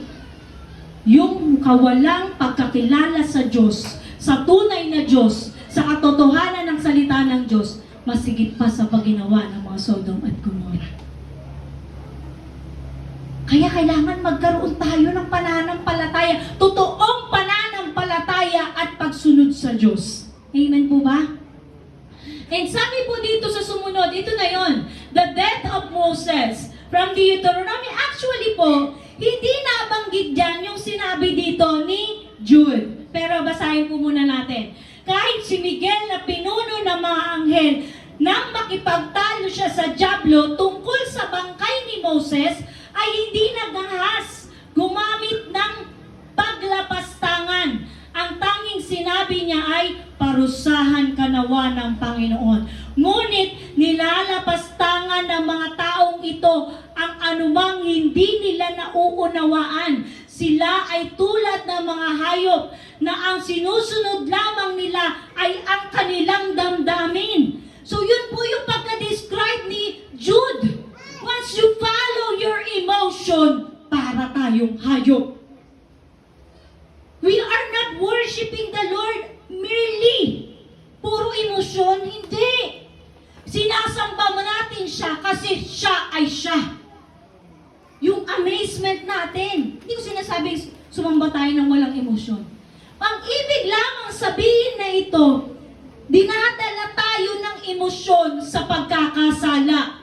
Yung kawalang pagkakilala sa Diyos, sa tunay na Diyos, sa katotohanan ng salita ng Diyos, masigit pa sa pagginawa ng mga Sodom at Gomorrah. Kaya kailangan magkaroon tayo ng pananampalataya, totoong pananampalataya at pagsunod sa Diyos. Amen po ba? And sabi po dito sa sumunod, ito na yon, the death of Moses from Deuteronomy. Actually po, hindi nabanggit dyan yung sinabi dito ni Jude. Pero basahin po muna natin. Kahit si Miguel na pinuno ng mga anghel, nang makipagtalo siya sa dyablo tungkol sa bangkay ni Moses, ay hindi nagahas gumamit ng paglapastangan. Ang tanging sinabi niya ay, parusahan ka nawa ng Panginoon. Ngunit nilalapastangan ng mga taong ito ang anumang hindi nila nauunawaan. Sila ay tulad ng mga hayop na ang sinusunod lamang nila ay ang kanilang damdamin. So yun po yung pagka-describe ni Jude. Once you follow your emotion, para tayong hayop. We are not worshiping the Lord merely. Puro emosyon, hindi. Sinasamba mo natin siya kasi siya ay siya. Yung amazement natin. Hindi ko sinasabing sumamba tayo ng walang emosyon. Ang ibig lamang sabihin na ito, dinadala tayo ng emosyon sa pagkakasala.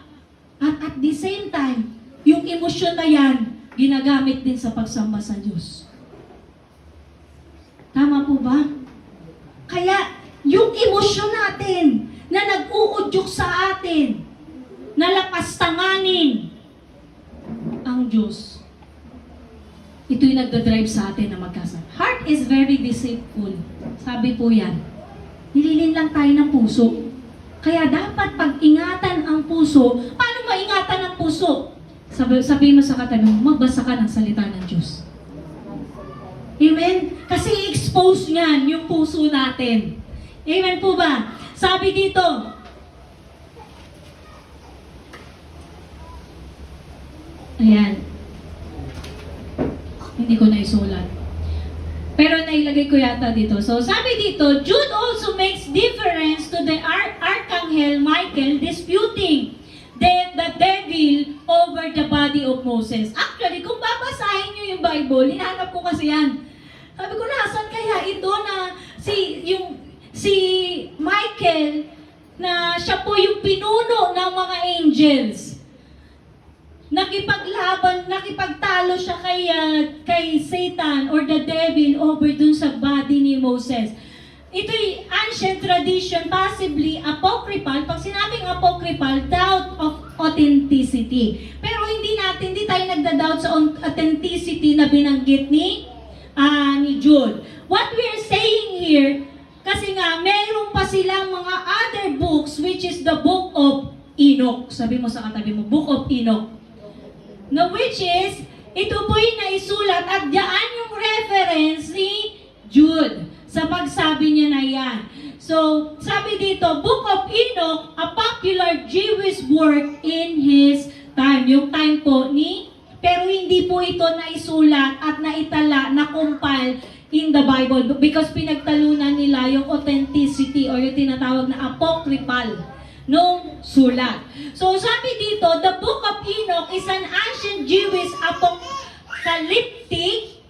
At the same time, yung emosyon na yan, ginagamit din sa pagsamba sa Diyos. Tama po ba? Kaya, yung emosyon natin na nag-uudyok sa atin, na lapastanganin ang Diyos. Ito'y nagdadrive sa atin na magkasama. Heart is very deceitful. Sabi po yan. Nililin lang tayo ng puso. Kaya dapat pag-ingatan ang puso. Paano maingatan ang puso? Sabihin mo sa katabi mo, magbasa ka ng salita ng Diyos. Amen? Kasi i-expose niyan yung puso natin. Amen po ba? Sabi dito, ayan. Hindi ko na isulat. Pero nailagay ko yata dito. So sabi dito, Jude also makes difference to the Archangel Michael disputing the devil over the body of Moses. Actually, kung babasahin nyo yung Bible, hinahanap ko kasi yan. Sabi ko, nasan kaya ito na si Michael, na siya po yung pinuno ng mga angels. Nakipagtalo siya kay Satan or the devil over dun sa body ni Moses. Ito'y ancient tradition, possibly apocryphal. Pag sinabing apocryphal, doubt of authenticity. Pero hindi tayo nagda-doubt sa authenticity na binanggit ni Jude. What we are saying here, kasi nga, meron pa silang mga other books, which is the Book of Enoch. Sabi mo sa katabi mo, Book of Enoch. Na which is, ito po'y naisulat at diyan yung reference ni Jude sa pagsabi niya na yan. So, sabi dito, Book of Enoch, a popular Jewish work in his time. Yung time po pero hindi po ito naisulat at naitala, na-compile in the Bible because pinagtalunan nila yung authenticity or yung tinatawag na apocryphal nung sulat. So sabi dito, the Book of Enoch is an ancient Jewish apocalyptic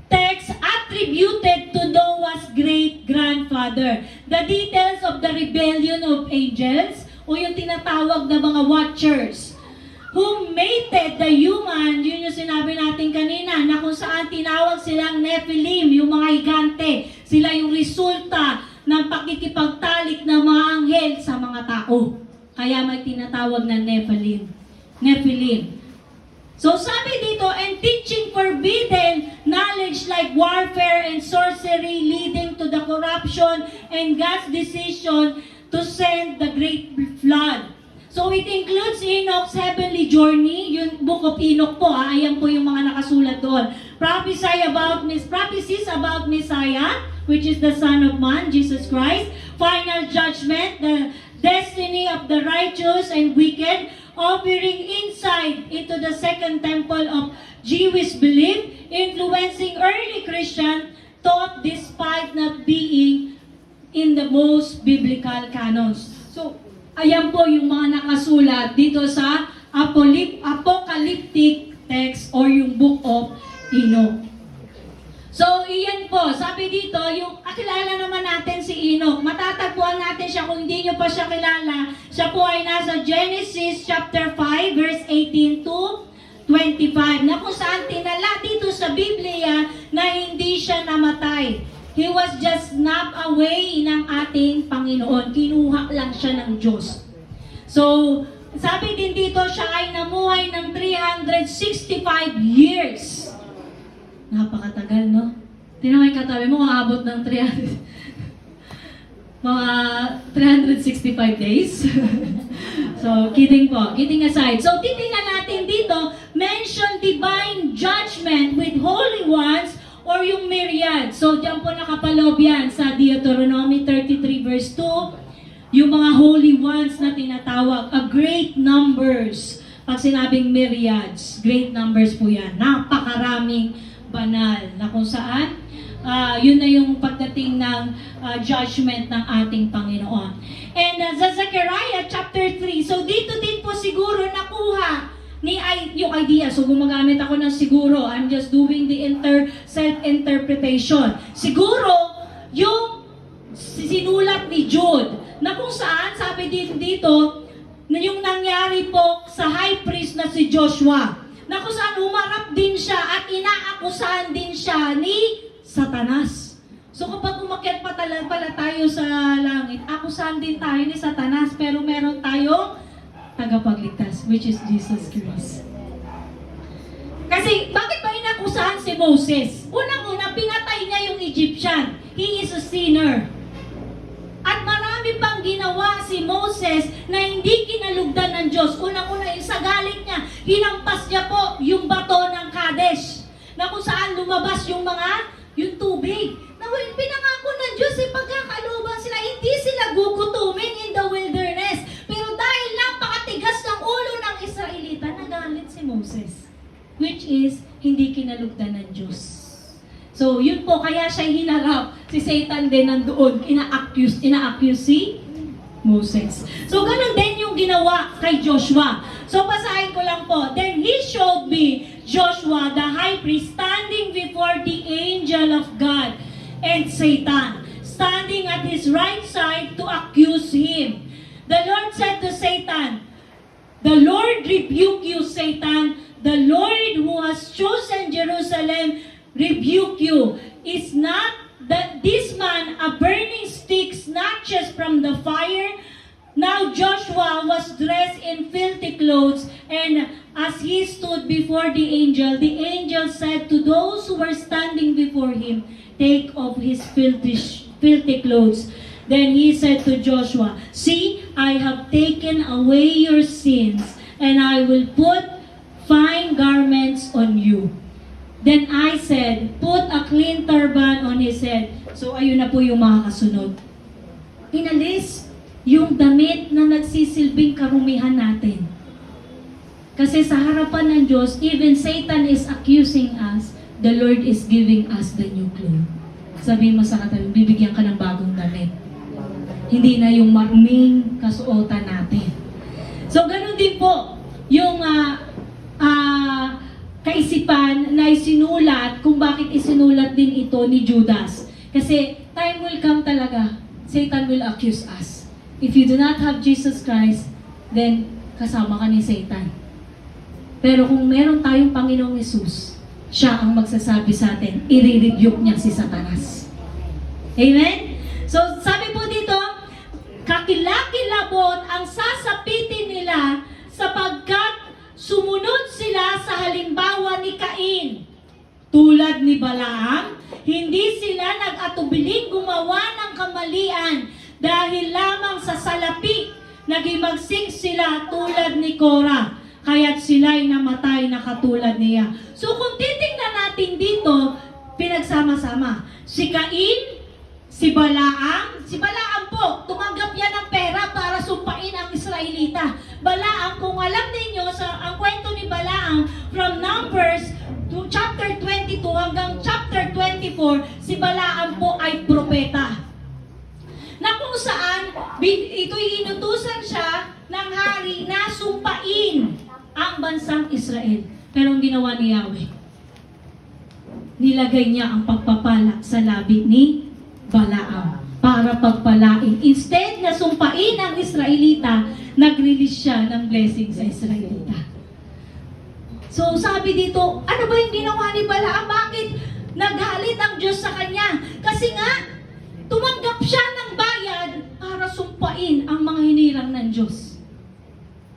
text attributed to Noah's great-grandfather. The details of the rebellion of angels o yung tinatawag na mga watchers who mated the human, yun yung sinabi natin kanina, na kung saan tinawag silang Nephilim, yung mga higante. Sila yung resulta ng pakikipagtalik ng mga anghel sa mga tao. Kaya may tinatawag na Nephilim. So sabi dito, and teaching forbidden knowledge like warfare and sorcery leading to the corruption and God's decision to send the great flood. So it includes Enoch's heavenly journey, yung Book of Enoch po, ayan po yung mga nakasulat doon. Prophecies about Messiah, which is the Son of Man, Jesus Christ. Final judgment, the destiny of the righteous and wicked, offering insight into the second temple of Jewish belief, influencing early Christian thought despite not being in the most biblical canons. So, ayan po yung mga nakasulat dito sa apocalyptic text or yung Book of Enoch. So, iyan po. Sabi dito, yung kilala naman natin si Enoch. Matatagpuan natin siya kung hindi nyo pa siya kilala. Siya po ay nasa Genesis chapter 5, verse 18 to 25. Na kung saan tinala dito sa Biblia na hindi siya namatay. He was just snapped away ng ating Panginoon. Kinuha lang siya ng Diyos. So, sabi din dito, siya ay namuhay ng 365 years. Napakatagal, no? Tingnan mo yung katabi mo, aabot ng 365 days. So, kidding po. Kidding aside. So, titingnan natin dito divine judgment with holy ones or yung myriad. So, diyan po nakapaloob yan sa Deuteronomy 33 verse 2. Yung mga holy ones na tinatawag, a great numbers. Pag sinabing myriads, great numbers po yan. Napakaraming banal na kung saan yun na yung pagdating ng judgment ng ating Panginoon. And sa Zechariah chapter 3, so dito din po siguro nakuha yung idea. So gumagamit ako ng siguro. I'm just doing the self-interpretation. Siguro, yung sinulat ni Jude, na kung saan, sabi din dito, na yung nangyari po sa high priest na si Joshua, na kung saan umarap din siya at inaakusahan din siya ni Satanas. So kapag umakyat pa pala tayo sa langit, akusahan din tayo ni Satanas, pero meron tayong tagapagligtas, which is Jesus Christ. Kasi bakit ba inakusahan si Moses? Unang-una, pinatay niya yung Egyptian. He is a sinner. At marami pang ginawa si Moses na hindi kinalugdan ng Diyos. Unang-una, sa galit niya, hinampas niya po yung bato ng Kadesh, na kung saan lumabas yung tubig. Na pinangako ng Diyos, pagkakalooban sila, hindi sila gugutumin in the wilderness. Pero dahil napakatigas ng ulo ng Israelita, nagalit si Moses. Which is, hindi kinalugdan ng Diyos. So, yun po, kaya siya hinarap. Si Satan din nandoon, ina-accuse si Moses. So, ganun din yung ginawa kay Joshua. So, basahin ko lang po. Then he showed me Joshua, the high priest, standing before the angel of God and Satan, standing at his right side to accuse him. The Lord said to Satan, "The Lord rebuke you, Satan. The Lord who has chosen Jerusalem rebuke you. Is not that this man a burning stick snatches from the fire?" Now Joshua was dressed in filthy clothes, and as he stood before the angel said to those who were standing before him, "Take off his filthy clothes." Then he said to Joshua, "See, I have taken away your sins, and I will put fine garments on you." Then I said, "Put a clean turban on his head." So ayun na po yung mga kasunod. Inalis yung damit na nagsisilbing karumihan natin. Kasi sa harapan ng Diyos, even Satan is accusing us, the Lord is giving us the new clothes. Sabihin mo sa katabi, bibigyan ka ng bagong damit. Hindi na yung maruming kasuotan natin. So ganun din po yung kaisipan na isinulat kung bakit isinulat din ito ni Judas. Kasi time will come talaga, Satan will accuse us. If you do not have Jesus Christ, then kasama ka ni Satan. Pero kung meron tayong Panginoong Hesus, siya ang magsasabi sa atin, i-rebuke niya si Satanas. Amen? So sabi po dito, kakilakilabot ang sasapitin nila sapagkat sumunod sila sa halimbawa ni Cain. Tulad ni Balaam, hindi sila nag-atubiling gumawa ng kamalian dahil lamang sa salapi nagimagsik sila tulad ni Korah, kaya't sila'y namatay na katulad niya. So kung titingnan natin dito, pinagsama-sama. Si Cain, si Balaam po, tumanggap yan ng pera para sumpain ang Israelita. Balaam, kung alam ninyo, ang kwento ni Balaam, from Numbers to chapter 22 hanggang chapter 24, si Balaam po ay propeta. Na kung saan, ito'y inutusan siya ng hari na sumpain ang bansang Israel. Pero ang ginawa ni Yahweh, nilagay niya ang pagpapala sa labi ni Balaam para pagpalain. Instead na sumpain ang Israelita, nag-release siya ng blessing sa Israelita. So sabi dito, ano ba yung ginawa ni Balaam? Bakit nagalit ang Diyos sa kanya? Kasi nga, tumanggap siya ng bayad para sumpain ang mga hinirang ng Diyos.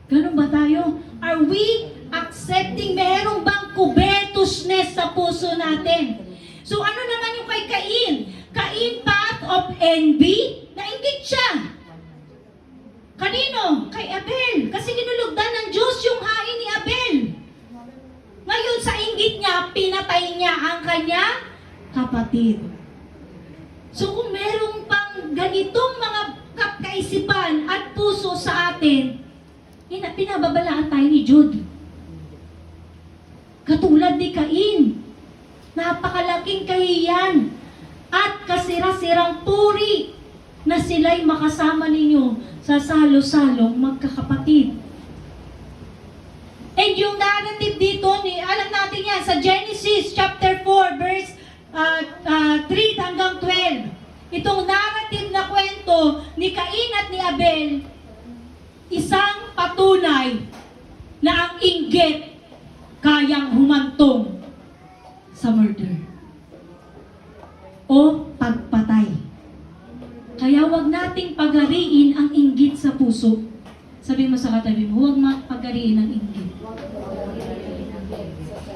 Ganun ba tayo? Are we accepting? Merong bang covetousness sa puso natin? So ano naman yung kay Cain? Cain, path of envy? Nainggit siya. Kanino? Kay Abel. Kasi ginulugdan ng Diyos yung hain ni Abel. Ngayon, higit niya, pinatay niya ang kanyang kapatid. So kung merong pang ganitong mga kaisipan at puso sa atin, pinababalaan tayo ni Jude. Katulad ni Cain, napakalaking kahiyan at kasira-sirang puri na sila'y makasama ninyo sa salo-salong magkakapatid. And yung narrative dito, alam natin yan, sa Genesis chapter 4, verse 3 hanggang 12. Itong narrative na kwento ni Cain at ni Abel, isang patunay na ang inggit kayang humantong sa murder o pagpatay. Kaya wag nating pagariin ang inggit sa puso. Sabi mo sa katabi mo, huwag pagariin ang inggit.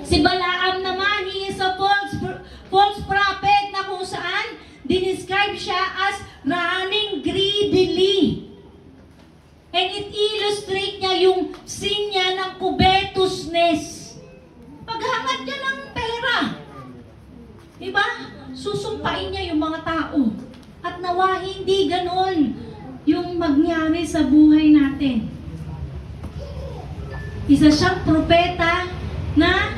Si Balaam naman, he is a false prophet na kung saan dinescribe siya as running greedily. And it illustrate niya yung sin niya ng covetousness. Paghangat niya ng pera. Diba? Susumpain niya yung mga tao. At nawa hindi ganon yung mangyari sa buhay natin. Isa siyang propeta na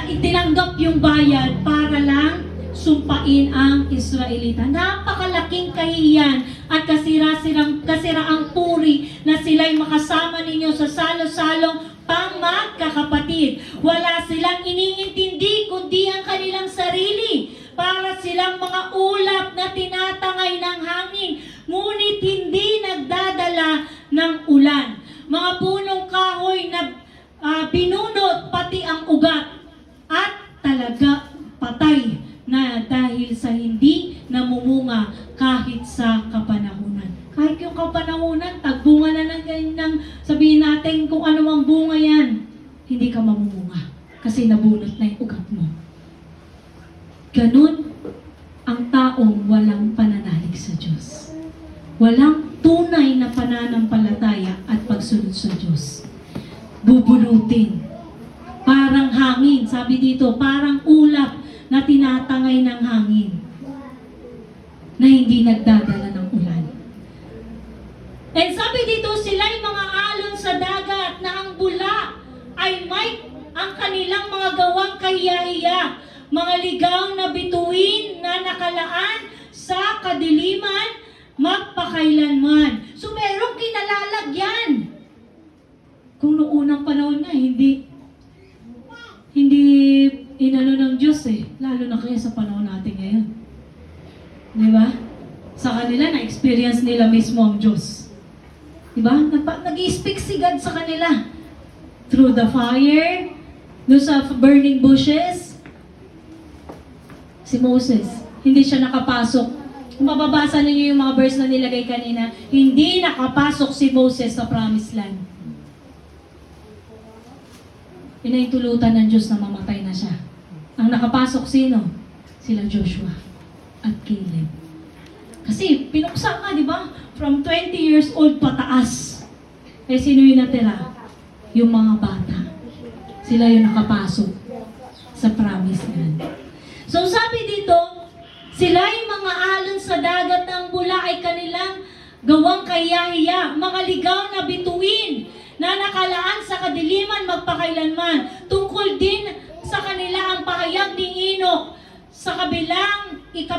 itinanggap yung bayad para lang sumpain ang Israelita. Napakalaking kahiyan at kasiraang puri na sila'y makasama ninyo sa salo-salong pangmagkakapatid. Wala silang iniintindi kundi ang kanilang sarili. Para silang mga ulap na tinatangay ng hangin, ngunit hindi nagdadala ng ulan. Mga punong kahoy na binunot pati ang ugat at talaga patay na dahil sa hindi namumunga kahit sa kapanahunan. Kahit yung kapanahunan, tagbunga na ng ganyan, sabihin natin kung ano ang bunga yan, hindi ka mamumunga kasi nabunot na yung ugat mo. Ganun ang taong walang pananalig sa Diyos. Walang tunay na pananampalataya at pagsunod sa Diyos. Bubunutin. Parang hangin. Sabi dito, parang ulap na tinatangay ng hangin na hindi nagdadala ng ulan. And sabi dito, sila'y mga alon sa dagat na ang bula ay may ang kanilang mga gawang kahiya-hiya, mga ligaw na bituin na nakalaan sa kadiliman magpakailanman. So merong kinalalagyan. Kung noong unang panahon nga, hindi inano ng Diyos lalo na kaya sa panahon natin ngayon. Di ba? Sa kanila, na-experience nila mismo ang Diyos. Di ba? Nag-i-speak si God sa kanila. Through the fire, doon sa burning bushes. Si Moses, hindi siya nakapasok. Kung mababasa ninyo yung mga verse na nilagay kanina, hindi nakapasok si Moses sa promised land. Pinaitulutan ng Diyos na mamatay na siya. Ang nakapasok sino? Sila Joshua at Caleb. Kasi pinuksa ka, di ba? From 20 years old pataas. Eh sino yung natira? Yung mga bata. Sila yung nakapasok sa promised land. So sabi dito, sila'y mga alon sa dagat ng bula ay kanilang gawang kahiya-hiya, mga ligaw na bituin na nakalaan sa kadiliman magpakailanman. Tungkol din sa kanila ang pahayag ni Enoch sa kabilang 7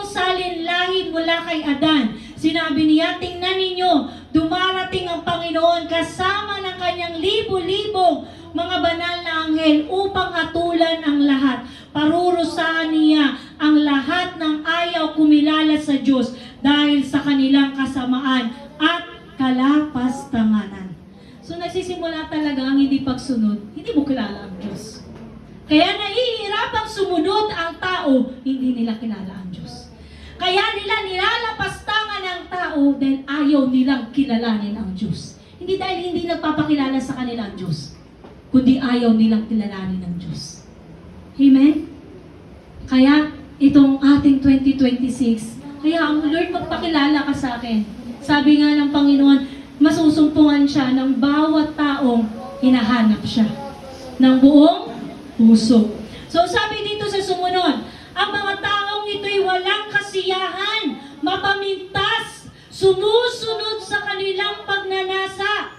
salinlahi mula kay Adan. Sinabi niya, tingnan ninyo, dumarating ang Panginoon kasama ng kanyang libo-libong mga banal na anghel upang hatulan ang lahat. Parurusahan niya ang lahat ng ayaw kumilala sa Diyos dahil sa kanilang kasamaan at kalapastanganan. So nagsisimula talaga ang hindi pagsunod, hindi mo kilala ang Diyos. Kaya nahihirapang sumunod ang tao, hindi nila kilala ang Diyos. Kaya nila nilalapastangan ang tao dahil ayaw nilang kilalanin ang Diyos. Hindi dahil hindi nagpapakilala sa kanila ang Diyos, kundi ayaw nilang kilalanin ang Diyos. Amen? Kaya itong ating 2026, kaya ang Lord, magpakilala ka sa akin. Sabi nga ng Panginoon, masusumpungan siya ng bawat taong hinahanap siya. ng buong puso. So sabi dito sa sumunod, ang mga taong ito'y walang kasiyahan, mapamintas, sumusunod sa kanilang pagnanasa,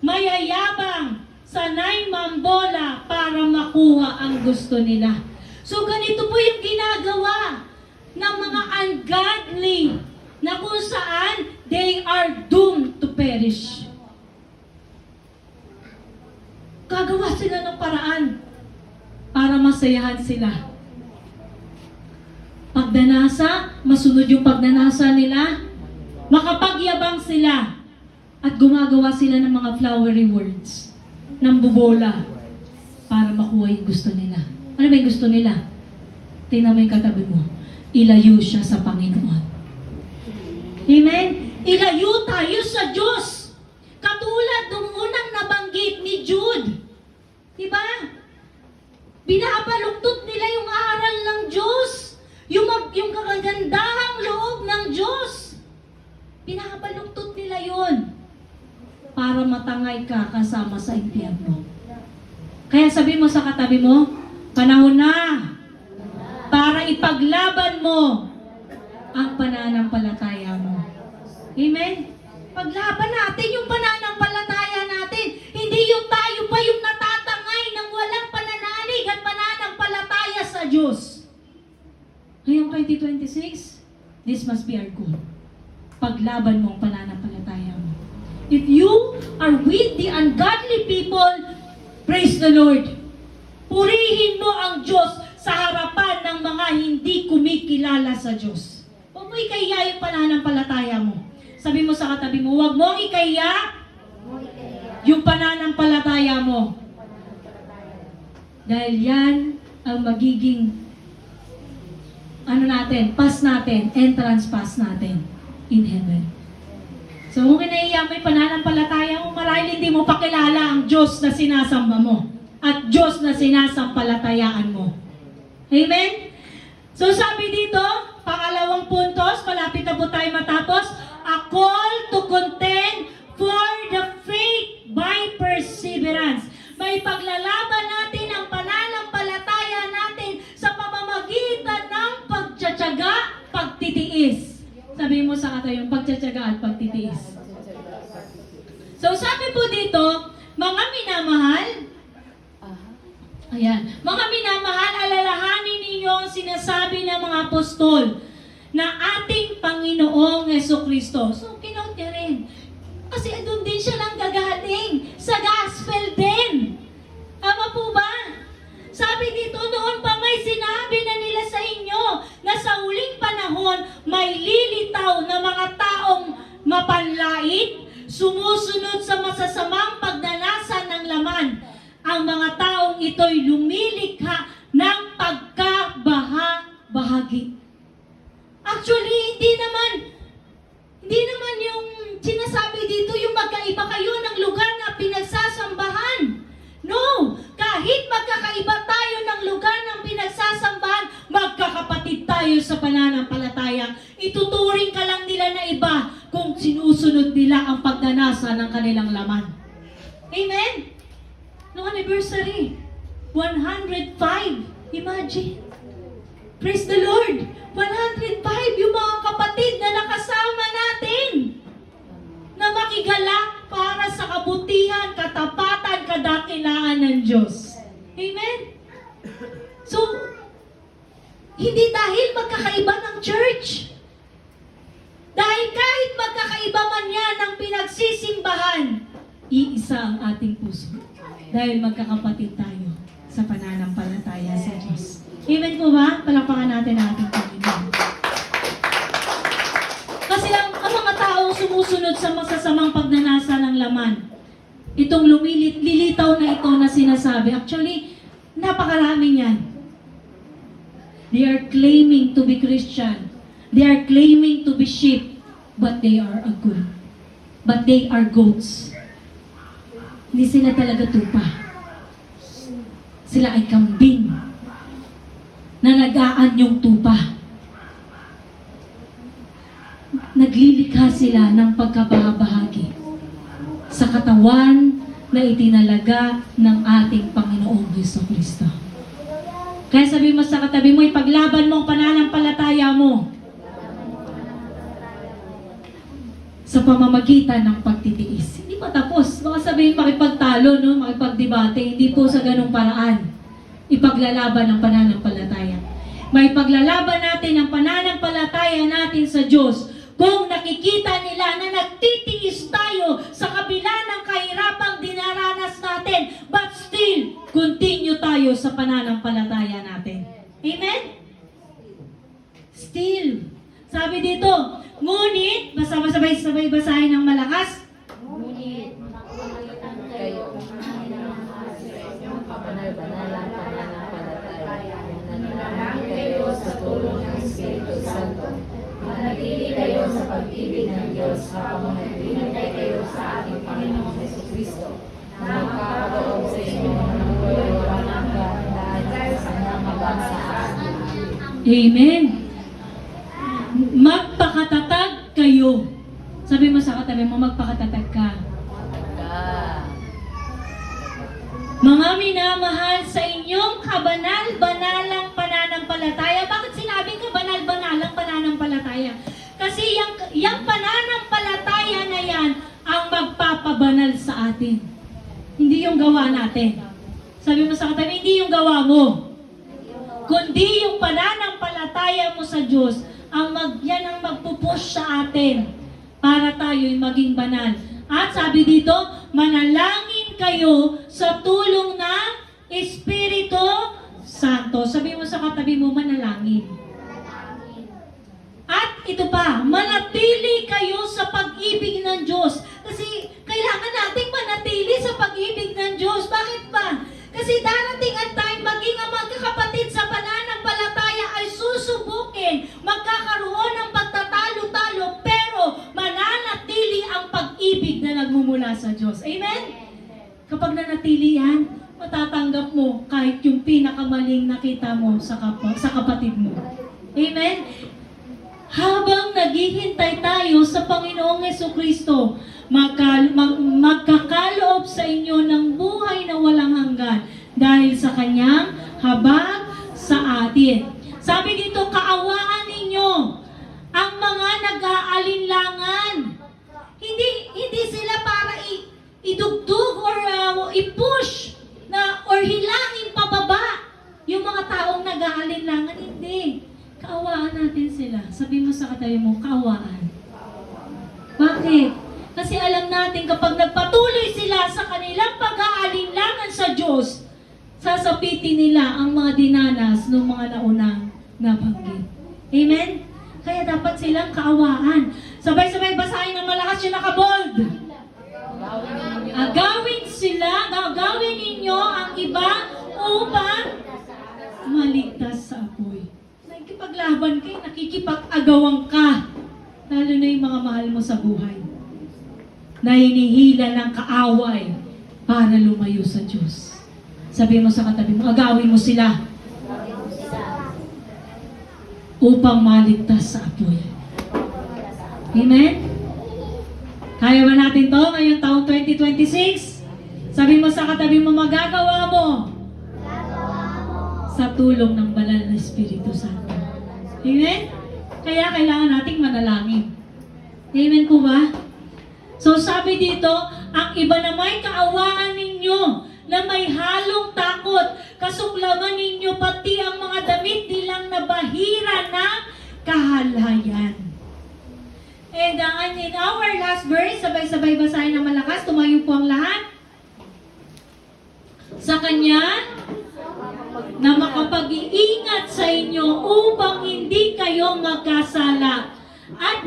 mayayabang, sanay mambola para makuha ang gusto nila. So ganito po yung ginagawa ng mga ungodly na kung saan they are doomed to perish. Gagawa sila ng paraan para masayahan sila. Pagnanasa, masunod yung pagnanasa nila, makapagyabang sila, at gumagawa sila ng mga flowery words, ng bubola, para makuha yung gusto nila. Ano ba yung gusto nila? Tingnan mo yung katabi mo. Ilayo siya sa Panginoon. Amen? Ilayo tayo sa Diyos. Katulad nung unang nabanggit ni Jude. Diba? Binabaluktot nila yung aral ng Diyos. Yung kagandahang loob ng Diyos. Binabaluktot nila yon para matangay ka kasama sa impyerno. Kaya sabi mo sa katabi mo, panahon na para ipaglaban mo ang pananampalataya mo. Amen? Paglaban natin yung pananampalataya natin. Hindi yung tayo pa yung natatangay ng walang pananalig at pananampalataya sa Diyos. Ngayong 2026, this must be our goal. Paglaban mo ang pananampalataya mo. If you are with the ungodly people, praise the Lord. Purihin mo ang Diyos sa harapan ng mga hindi kumikilala sa Diyos. Huwag mo ikaya yung pananampalataya mo. Sabi mo sa katabi mo, huwag mong ikaya yung pananampalataya mo. Dahil yan ang magiging pass natin, entrance pass natin in heaven. So kung kinaiya mo yung pananampalataya mo, marahil hindi mo pakilala ang Diyos na sinasamba mo at Diyos na sinasampalatayaan mo. Amen? So sabi dito, pangalawang puntos, malapit na po tayo matapos, a call to contend for the faith by perseverance. May paglalaban natin ang pananampalataya natin sa pamamagitan ng pagtsatsaga, pagtitiis. Sabi mo sa katayo, yung pagtsatsaga at pagtitiis. So sabi po dito, mga minamahal, ayan, mga minamahal, alalahanin ninyo ang sinasabi ng mga apostol na ating Panginoong Jesucristo. So kinote niya rin. Kasi doon din siya nang gagaling. Sa gospel din. Tama po ba? Sabi dito, noon pa may sinabi na nila sa inyo na sa huling panahon may lilitaw na mga taong mapanlait, sumusunod sa masasamang pagnanasa ng laman. Ang mga taong ito'y lumilikha ng pagkabahagi. Actually, hindi naman yung sinasabi dito yung magkaiba kayo ng lugar na pinagsasambahan. No! Kahit magkakaiba tayo ng lugar ng pinagsasambahan, magkakapatid tayo sa pananampalataya. Ituturing ka lang nila na iba kung sinusunod nila ang pagnanasa ng kanilang laman. Amen? No anniversary, 105. Imagine. Praise the Lord. 105 yung mga kapatid na nakasama natin na makigalak para sa kabutihan, katapatan, kadakilaan ng Diyos. Amen? So, hindi dahil magkakaiba ng church. Dahil kahit magkakaiba man yan ang pinagsisimbahan, iisa ang ating puso. Dahil magkakapatid tayo sa pananampalataya sa Diyos. Amen po ba? Palakpakan natin ang ating Panginoon. Kasi ang mga taong sumusunod sa masasamang pagnanasa ng laman, itong lilitaw na ito na sinasabi, actually, napakarami yan. They are claiming to be Christian. They are claiming to be sheep, but they are a good. But they are goats. Hindi sila talaga tupa. Sila ay kambing na nagaan yung tupa. Naglilikha sila ng pagkabahagi sa katawan na itinalaga ng ating Panginoong Jesucristo. Kaya sabi mo sa katabi mo, ipaglaban mo ang pananampalataya mo sa pamamagitan ng pagtitiis. Hindi pa tapos. Baka sabihin makipagtalo, no? Makipagdebate. Hindi po sa ganung paraan. Ipaglalaban ang pananampalataya. May paglalaban natin ang pananampalataya natin sa Diyos kung nakikita nila na nagtitiis tayo sa kabila ng kahirapang dinaranas natin, but still, continue tayo sa pananampalataya natin. Amen? Still. Sabi dito, ngunit, sabay basahin ng malakas. Ngunit, makapalitan kayo ng kabanal-banalang pananampalataya. Nanalangin kayo sa tulong ng Espiritu Santo. Manatili kayo sa pag-ibig ng Diyos habang nagbibigay kayo sa ating Panginoong Jesucristo na magkakaroon sa inyo ng buhay walang hanggan dahil sa kanyang habang sa atin. Amen. Magpakatatag kayo. Sabi mo sa katabi mo, magpakatatag ka. Mga minamahal, sa inyong kabanal-banalang pananampalataya. Bakit sinabing kabanal-banalang pananampalataya? Kasi yung pananampalataya na yan ang magpapabanal sa atin. Hindi yung gawa natin. Sabi mo sa katabi, hindi yung gawa mo. Kundi yung pananampalataya mo sa Diyos, yan ang magpupush sa atin para tayo'y maging banal. At sabi dito, manalangin kayo sa tulong ng Espiritu Santo. Sabi mo sa katabi mo, manalangin. At ito pa, manatili kayo sa pag-ibig ng Diyos. Kasi kailangan nating manatili sa pag-ibig ng Diyos. Bakit ba? Kasi darating ang time, maging ang magkakapatid sa pananampalataya ay susubukin, magkakaroon ng pagtatalo-talo, pero mananatili ang pag-ibig na nagmumula sa Diyos. Amen? Kapag nanatili yan, matatanggap mo kahit yung pinakamaling nakita mo sa kapatid mo. Amen? Habang naghihintay tayo sa Panginoong Jesucristo, magkakaloob sa inyo ng buhay na walang hanggan dahil sa kanyang habag sa atin. Sabi dito, kaawaan ninyo ang mga nag-aalinlangan. Hindi sila para idugtog or i-push or hilangin pababa yung mga taong nag-aalinlangan. Hindi. Kaawaan natin sila. Sabi mo sa katabi mo, kaawaan. Bakit? Kasi alam natin kapag nagpatuloy sila sa kanilang pag-aalinlangan sa Diyos, sasapitin nila ang mga dinanas ng mga naunang nabanggit. Amen? Kaya dapat silang kaawaan. Sabay-sabay basahin ng malakas yung nakabold. Gagawin ninyo ang iba upang maligtas sa apoy. Nakikipaglaban kayo, nakikipag-agawang ka. Lalo na yung mga mahal mo sa buhay. Na hinihila ng kaaway para lumayo sa Diyos. Sabi mo sa katabi mo, agawin mo sila upang maligtas sa apoy. Amen? Kaya ba natin to ngayong taong 2026? Sabi mo sa katabi mo, magagawa mo sa tulong ng banal na Espiritu Santo. Amen? Kaya kailangan nating manalangin. Amen po ba? So sabi dito, ang iba na may kaawaan ninyo na may halong takot, kasuklaman ninyo pati ang mga damit nilang nabahira ng kahalayan. And in our last verse, sabay-sabay basahin ng malakas, tumayo po ang lahat. Sa Kanya na makapag-iingat sa inyo upang hindi kayo magkasala at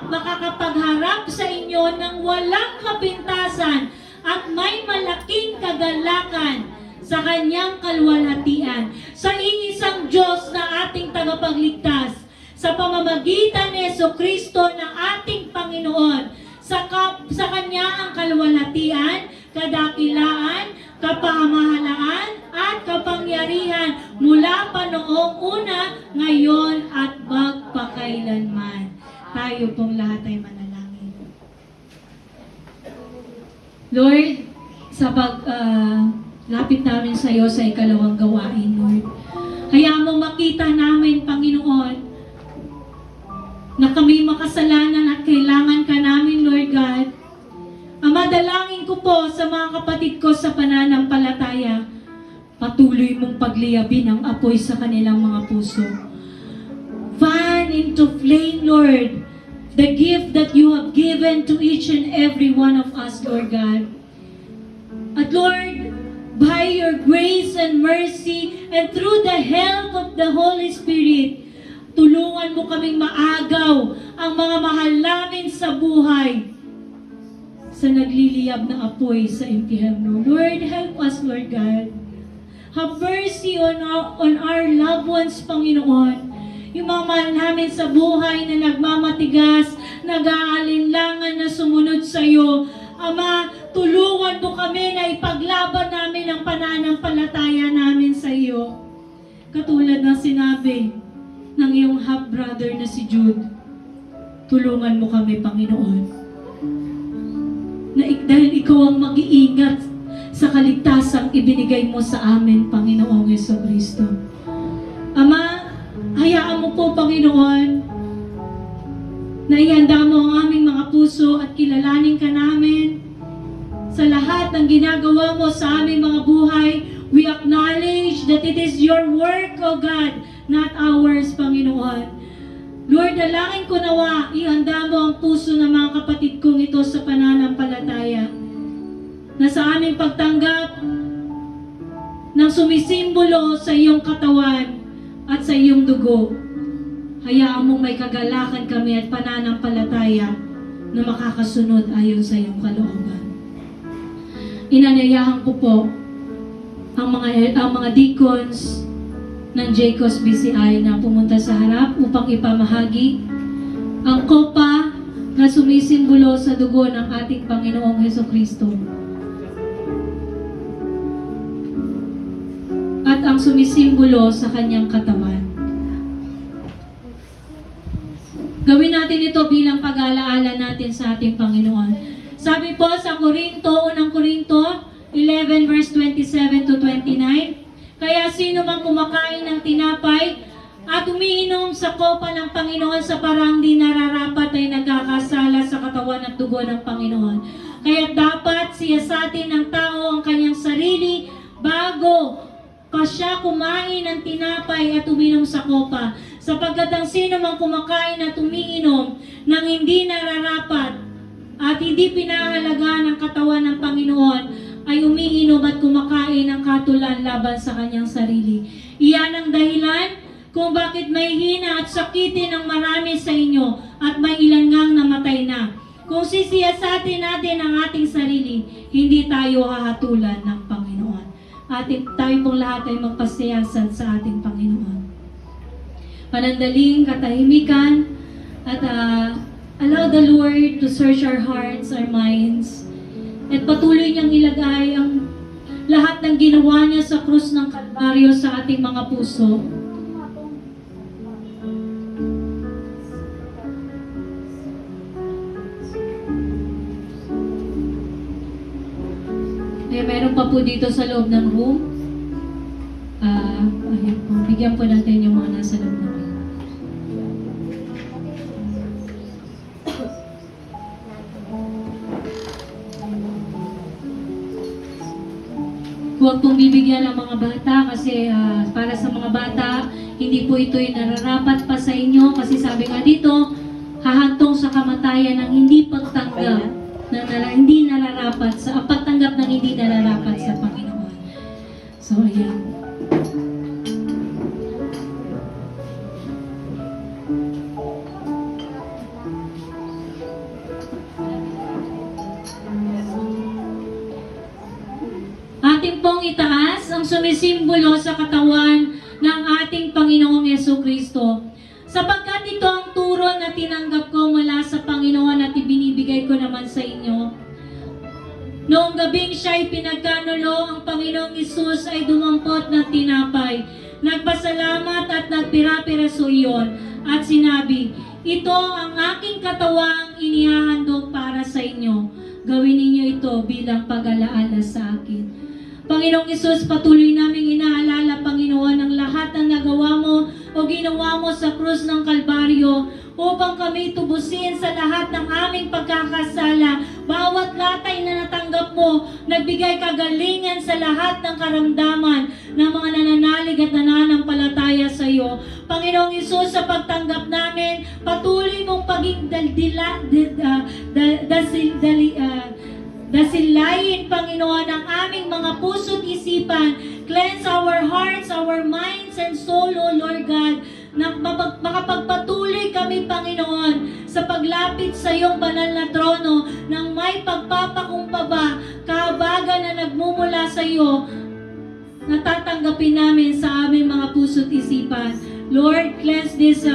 makakapagharap sa inyo ng walang kapintasan at may malaking kagalakan sa kanyang kalwalhatian, sa iisang Diyos na ating tagapagligtas, sa pamamagitan ni Jesucristo na ating Panginoon, sa kanya ang kalwalhatian, kadakilaan, kapamahalaan, at kapangyarihan mula pa noong una, ngayon, at magpakailanman. Tayo pong lahat ay manalangin. Lord, sa lapit namin sa iyo sa ikalawang gawain, Lord. Hayaan mo makita namin, Panginoon, na kami makasalanan at kailangan ka namin, Lord God. Ama, dalangin ko po sa mga kapatid ko sa pananampalataya, patuloy mong pagliyabin ang apoy sa kanilang mga puso. Fan into flame, Lord, the gift that you have given to each and every one of us, Lord God. At Lord, by your grace and mercy and through the help of the Holy Spirit, tulungan mo kaming maagaw ang mga mahal namin sa buhay sa nagliliyab na apoy sa impyerno. Lord, help us, Lord God. Have mercy on our loved ones, Panginoon. Yung mga mahal namin sa buhay na nagmamatigas, nag-aalinlangan na sumunod sa iyo. Ama, tulungan mo kami na ipaglaban namin ang pananampalataya namin sa iyo. Katulad ng sinabi ng iyong half-brother na si Jude, tulungan mo kami, Panginoon. Dahil ikaw ang mag-iingat sa kaligtasang ibinigay mo sa amin, Panginoong Jesucristo. Ama, hayaan mo po, Panginoon, na ihanda mo ang aming mga puso at kilalanin ka namin sa lahat ng ginagawa mo sa aming mga buhay. We acknowledge that it is your work, O God, not ours, Panginoon. Lord, dalangin ko nawa, ihanda mo ang puso ng mga kapatid kong ito sa pananampalataya, na sa aming pagtanggap ng sumisimbolo sa iyong katawan at sa iyong dugo, hayaan mong may kagalakan kami at pananampalataya na makakasunod ayon sa iyong kalooban. Inanyayahan ko po ang mga deacons ng Jacobs BCI na pumunta sa harap upang ipamahagi ang kopa na sumisimbolo sa dugo ng ating Panginoong Hesukristo at ang sumisimbolo sa kanyang katawan. Gawin natin ito bilang pag-alaala natin sa ating Panginoon. Sabi po sa unang Korinto 11 verse 27 to 29, kaya sino mang kumakain ng tinapay at umiinom sa kopa ng Panginoon sa parang di nararapat ay nagkakasala sa katawan at dugo ng Panginoon. Kaya dapat siyasatin ng tao ang kanyang sarili bago pa siya kumain ng tinapay at uminom sa kopa. Sapagkat ang sino mang kumakain at umiinom ng hindi nararapat at hindi pinahalaga ng katawan ng Panginoon ay umiinom at kumakain ng katulan laban sa kanyang sarili. Iyan ang dahilan kung bakit may hina at sakitin ng marami sa inyo at may ilan ngang namatay na. Kung sisiyasatin natin ang ating sarili, hindi tayo hahatulan ng Panginoon. Tayo pong lahat ay magpasiyasat sa ating Panginoon. Panandaling katahimikan at allow the Lord to search our hearts, our minds, at patuloy niyang ilagay ang lahat ng ginawa niya sa krus ng Kalbaryo sa ating mga puso. Meron pa po dito sa loob ng room. Ayun po. Bigyan po natin yung mga nasa loob ng room. Huwag pong bibigyan ng mga bata kasi para sa mga bata, hindi po ito'y nararapat pa sa inyo kasi sabi nga dito, hahantong sa kamatayan ng hindi pagtanggap hindi nararapat sa pagtanggap ng hindi nararapat sa Panginoon. So, ayan. Ating pong itaas ang sumisimbolo sa katawan ng ating Panginoong Jesucristo. Sapagkat ito ang turo na tinanggap ko mula sa Panginoon at ibinibigay ko naman sa inyo. Noong gabing siya'y pinagkanulo, ang Panginoong Isus ay dumampot ng tinapay. Nagpasalamat at nagpira-piraso iyon at sinabi, ito ang aking katawang inihahandog para sa inyo. gawin ninyo ito bilang pag-alaala sa akin. Panginoong Isus, patuloy naming inaalala, Panginoon, ang lahat ng nagawa mo o ginawa mo sa krus ng Kalbaryo upang kami tubusin sa lahat ng aming pagkakasala. Bawat latay na natanggap mo, nagbigay kagalingan sa lahat ng karamdaman ng mga nananalig at nananampalataya sa iyo. Panginoong Isus, sa pagtanggap namin, patuloy mong paging dasilayin, Panginoon, ang aming mga puso't isipan. Cleanse our hearts, our minds, and soul, O Lord God, na makapagpatuloy kami, Panginoon, sa paglapit sa iyong banal na trono ng may pagpapakumbaba, kahabagan na nagmumula sa iyo, natatanggapin namin sa aming mga puso't isipan. Lord, cleanse this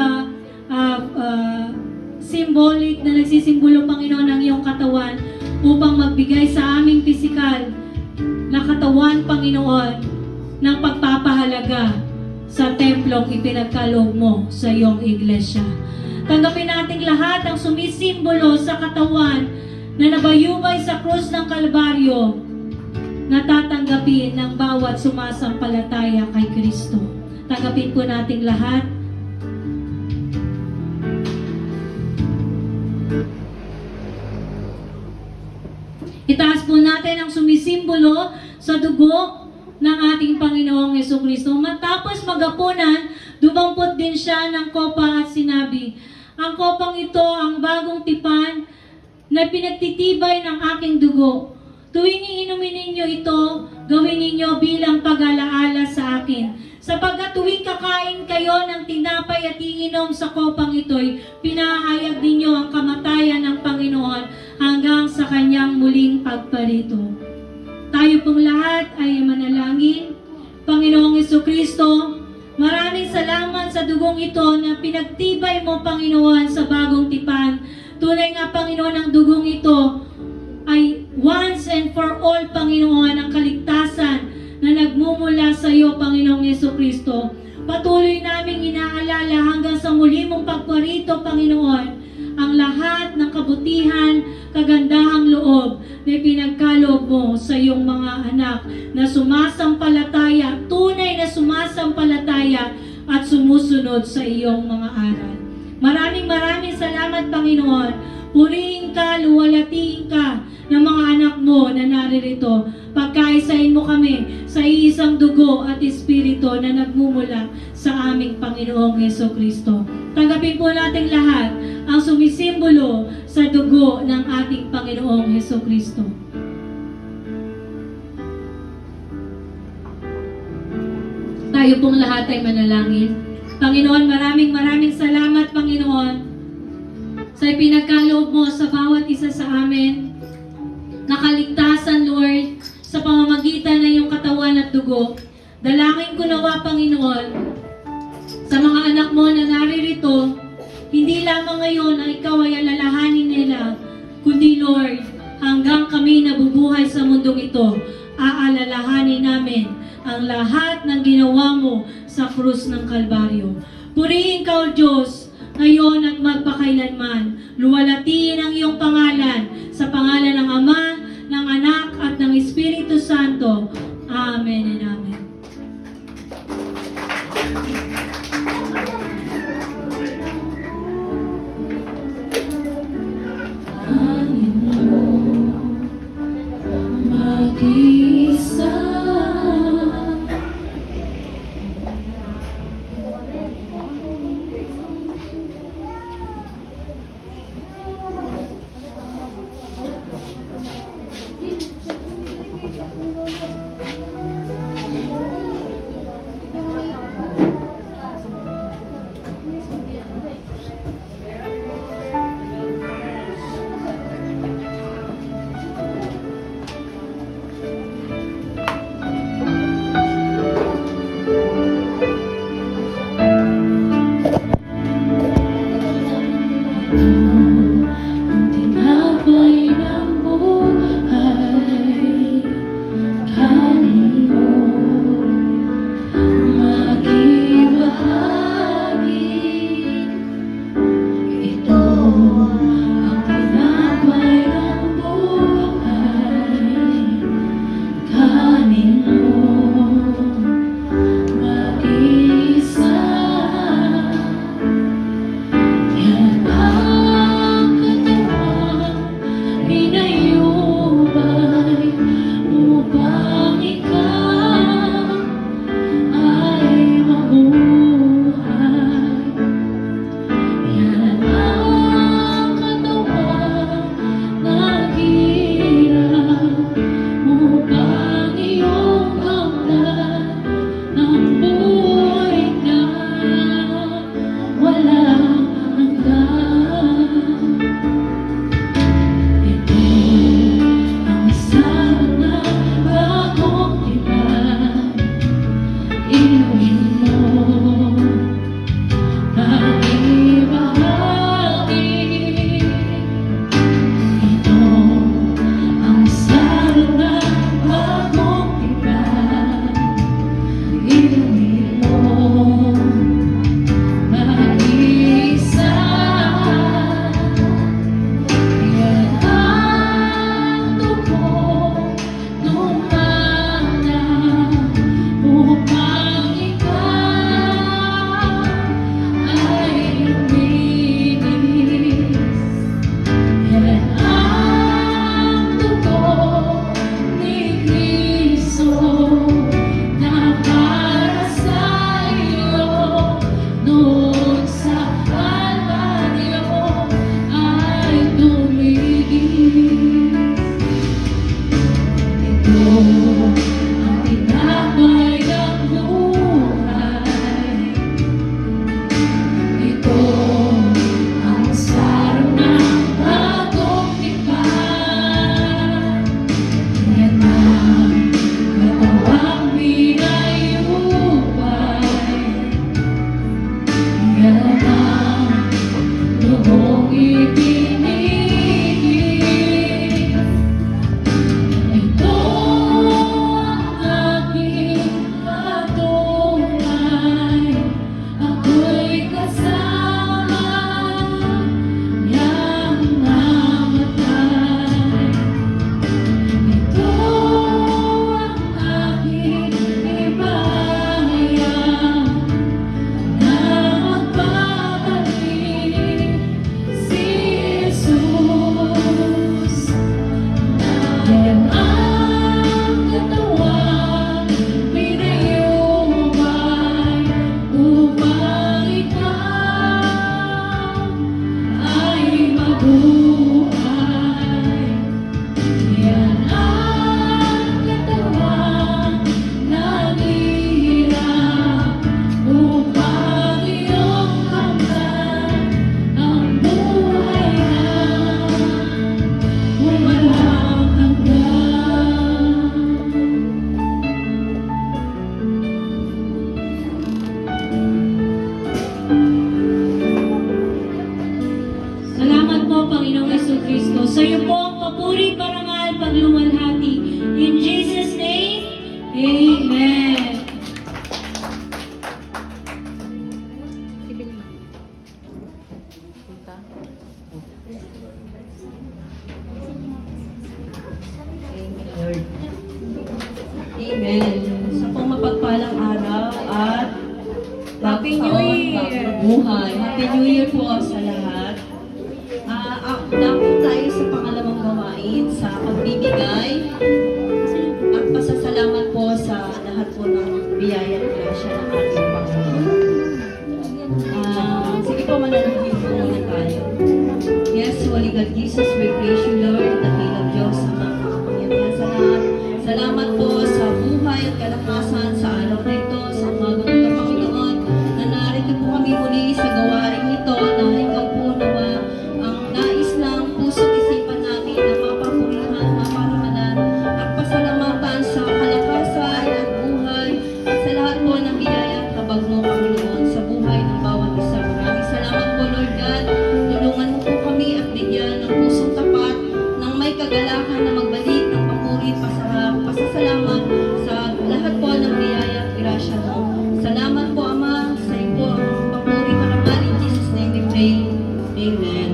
symbolic na nagsisimbolo, Panginoon, ng iyong katawan upang magbigay sa aming pisikal na katawan, Panginoon, ng pagpapahalaga sa templong ipinagkaloob mo sa iyong iglesia. Tanggapin nating lahat ang sumisimbolo sa katawan na nabayubay sa krus ng Kalbaryo na tatanggapin ng bawat sumasampalataya kay Kristo. Tanggapin po nating lahat. Itaas po natin ang sumisimbolo sa dugo ng ating Panginoong Jesucristo. Matapos magapunan, dumampot din siya ng kopa at sinabi, ang kopang ito ang bagong tipan na pinagtitibay ng aking dugo. Tuwing iinumin ninyo ito, gawin ninyo bilang pag-alaala sa akin. Sapagkat tuwing kakain kayo ng tinapay at iinom sa kopang ito'y pinahayag ninyo ang kamatayan ng Panginoon hanggang sa kanyang muling pagparito. Tayo pong lahat ay manalangin. Panginoong Jesucristo, maraming salamat sa dugong ito na pinagtibay mo, Panginoon, sa bagong tipan. Tunay nga, Panginoon, ang dugong ito ay once and for all, Panginoon, ang kaligtasan na nagmumula sa iyo, Panginoong Jesucristo. Patuloy naming inaalala hanggang sa muli mong pagparito, Panginoon, ang lahat ng kabutihan, kagandahang loob na pinagkaloob mo sa iyong mga anak na sumasampalataya, tunay na sumasampalataya at sumusunod sa iyong mga aral. Maraming salamat, Panginoon. Purihin ka, luwalatiin ka ng mga anak mo na naririto. Pagkaisahin mo kami sa iisang dugo at espiritu na nagmumula sa aming Panginoong Jesucristo. Tanggapin po natin lahat ang sumisimbolo sa dugo ng ating Panginoong Jesucristo. Tayo pong lahat ay manalangin. Panginoon, maraming salamat, Panginoon, sa ipinagkaloob mo sa bawat isa sa amin. Nakaligtasan, Lord, sa pamamagitan ng iyong katawan at dugo. Dalangin ko nawa, Panginoon, sa mga anak mo na naririto, hindi lamang ngayon na ikaw ay alalahanin nila, kundi, Lord, hanggang kami nabubuhay sa mundong ito, aalalahanin namin ang lahat ng ginawa mo sa krus ng Kalbaryo. Purihin ka, O Diyos, ngayon at magpakailanman. Luwalatiin ang iyong pangalan sa pangalan ng Ama, ng Anak at ng Espiritu Santo. Amen and Amen. Mag-isa. inumin mo. Aking bahagi, ito ang sarang ng bagong tipan. Inumin mo, mag-isa. Yan ang dugo nung mana upang ikaw ay luminis. Yan ang dugo ni Kristo na para sa'yo noon sa Kalbaryo ay tumigil. Ito ang tinapay ng buhay. Ito ang sarang ng bagong tipan. Yan ang katawang pinayubay. Yan ang lubong ibinigay. Ito ang aking patunay. Ako'y kasama niyang namatay. Ito ang aking ibayang na magbabalik si Jesus. Yan ang katawang pinayubay upang ikaw ay mabuhay. Yan ang katawang naghihirap upang iyong kamtan ang buhay na walang hanggan. Salamat po, Panginoong Jesucristo. Sa iyo po ang papuri, parangal, pagluwalhati. In Jesus' name, Amen. Tita. Lord. Amen. Sa pong mapagpalang araw at Happy New Year! Buhay! Happy New Year po sa lahat. Dako tayo sa pangalawang gawain sa pagbibigay at pasasalamat po sa lahat po ng biyaya at grasya ng ating Panginoon. Sige po, manalangin po muna tayo. Yes, Holy God Jesus, we praise you, Lord, dakilang Diyos sa mga kapangyarihan sa lahat. Salamat po sa buhay at kalakasan sa araw na ito, sa umagang ito, Panginoon, na narito po kami muli sa gawain ito na ikaw po nawa ang nais ng puso't isipan namin na mapapurihan, maparimanan at pasalamatan sa kalakasan at buhay at sa lahat po ng biyaya at habag mo, Panginoon, sa buhay ng bawat isa. Maraming salamat po, Lord God. Tulungan mo po kami at bigyan ng pusong tapat ng may kagalakan na magbalik ng papuri at pasasalamat sa lahat po ng biyaya at grasya mo. Salamat po, Ama, sa iyo po ang papuri parangal. In Jesus' name we pray. Amen.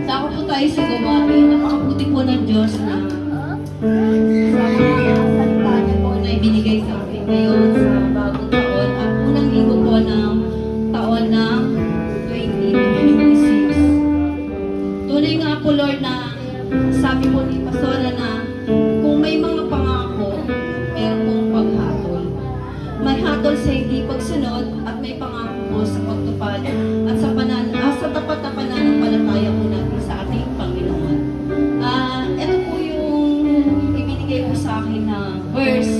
Sako po tayo sa gawain. Napakabuti po ng Diyos na sa mga salita niyo po na ibinigay sa akin ngayon sa bagong taon at unang linggo po ng taon ng 2026. Tunay nga po, Lord, na sabi po ni Pastora na kung may mga pangako, meron pong paghatol. May hatol sa hindi pagsunod at may pangako po sa pagtupad at sa tapat na pananampalataya po natin sa ating Panginoon. Ito po yung ibinigay po sa akin na verse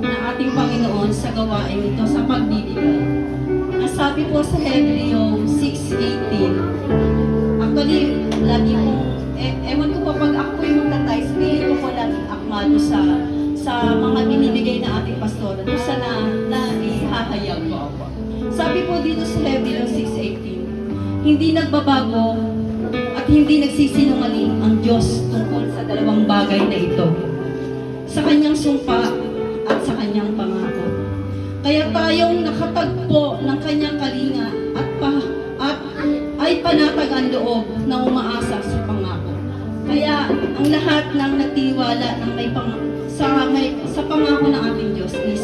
ng ating Panginoon sa gawain ito sa pagbibigay. Sabi po sa Hebreo 6:18, actually, lagi po, ewan ko po pag ako po yung magtatay, sabihin ko po laging akmado sa mga binibigay na ating pastor. Doon sa pahayag ko ako. Sabi po dito sa Hebrews 6:18, hindi nagbabago at hindi nagsisinungaling ang Diyos tungkol sa dalawang bagay na ito, sa kanyang sumpa at sa kanyang pangako. Kaya tayong nakatagpo ng kanyang kalinga at ay panatag ang loob na umaasa sa pangako. Kaya ang lahat ng nagtiwala ng sa pangako ng ating Diyos is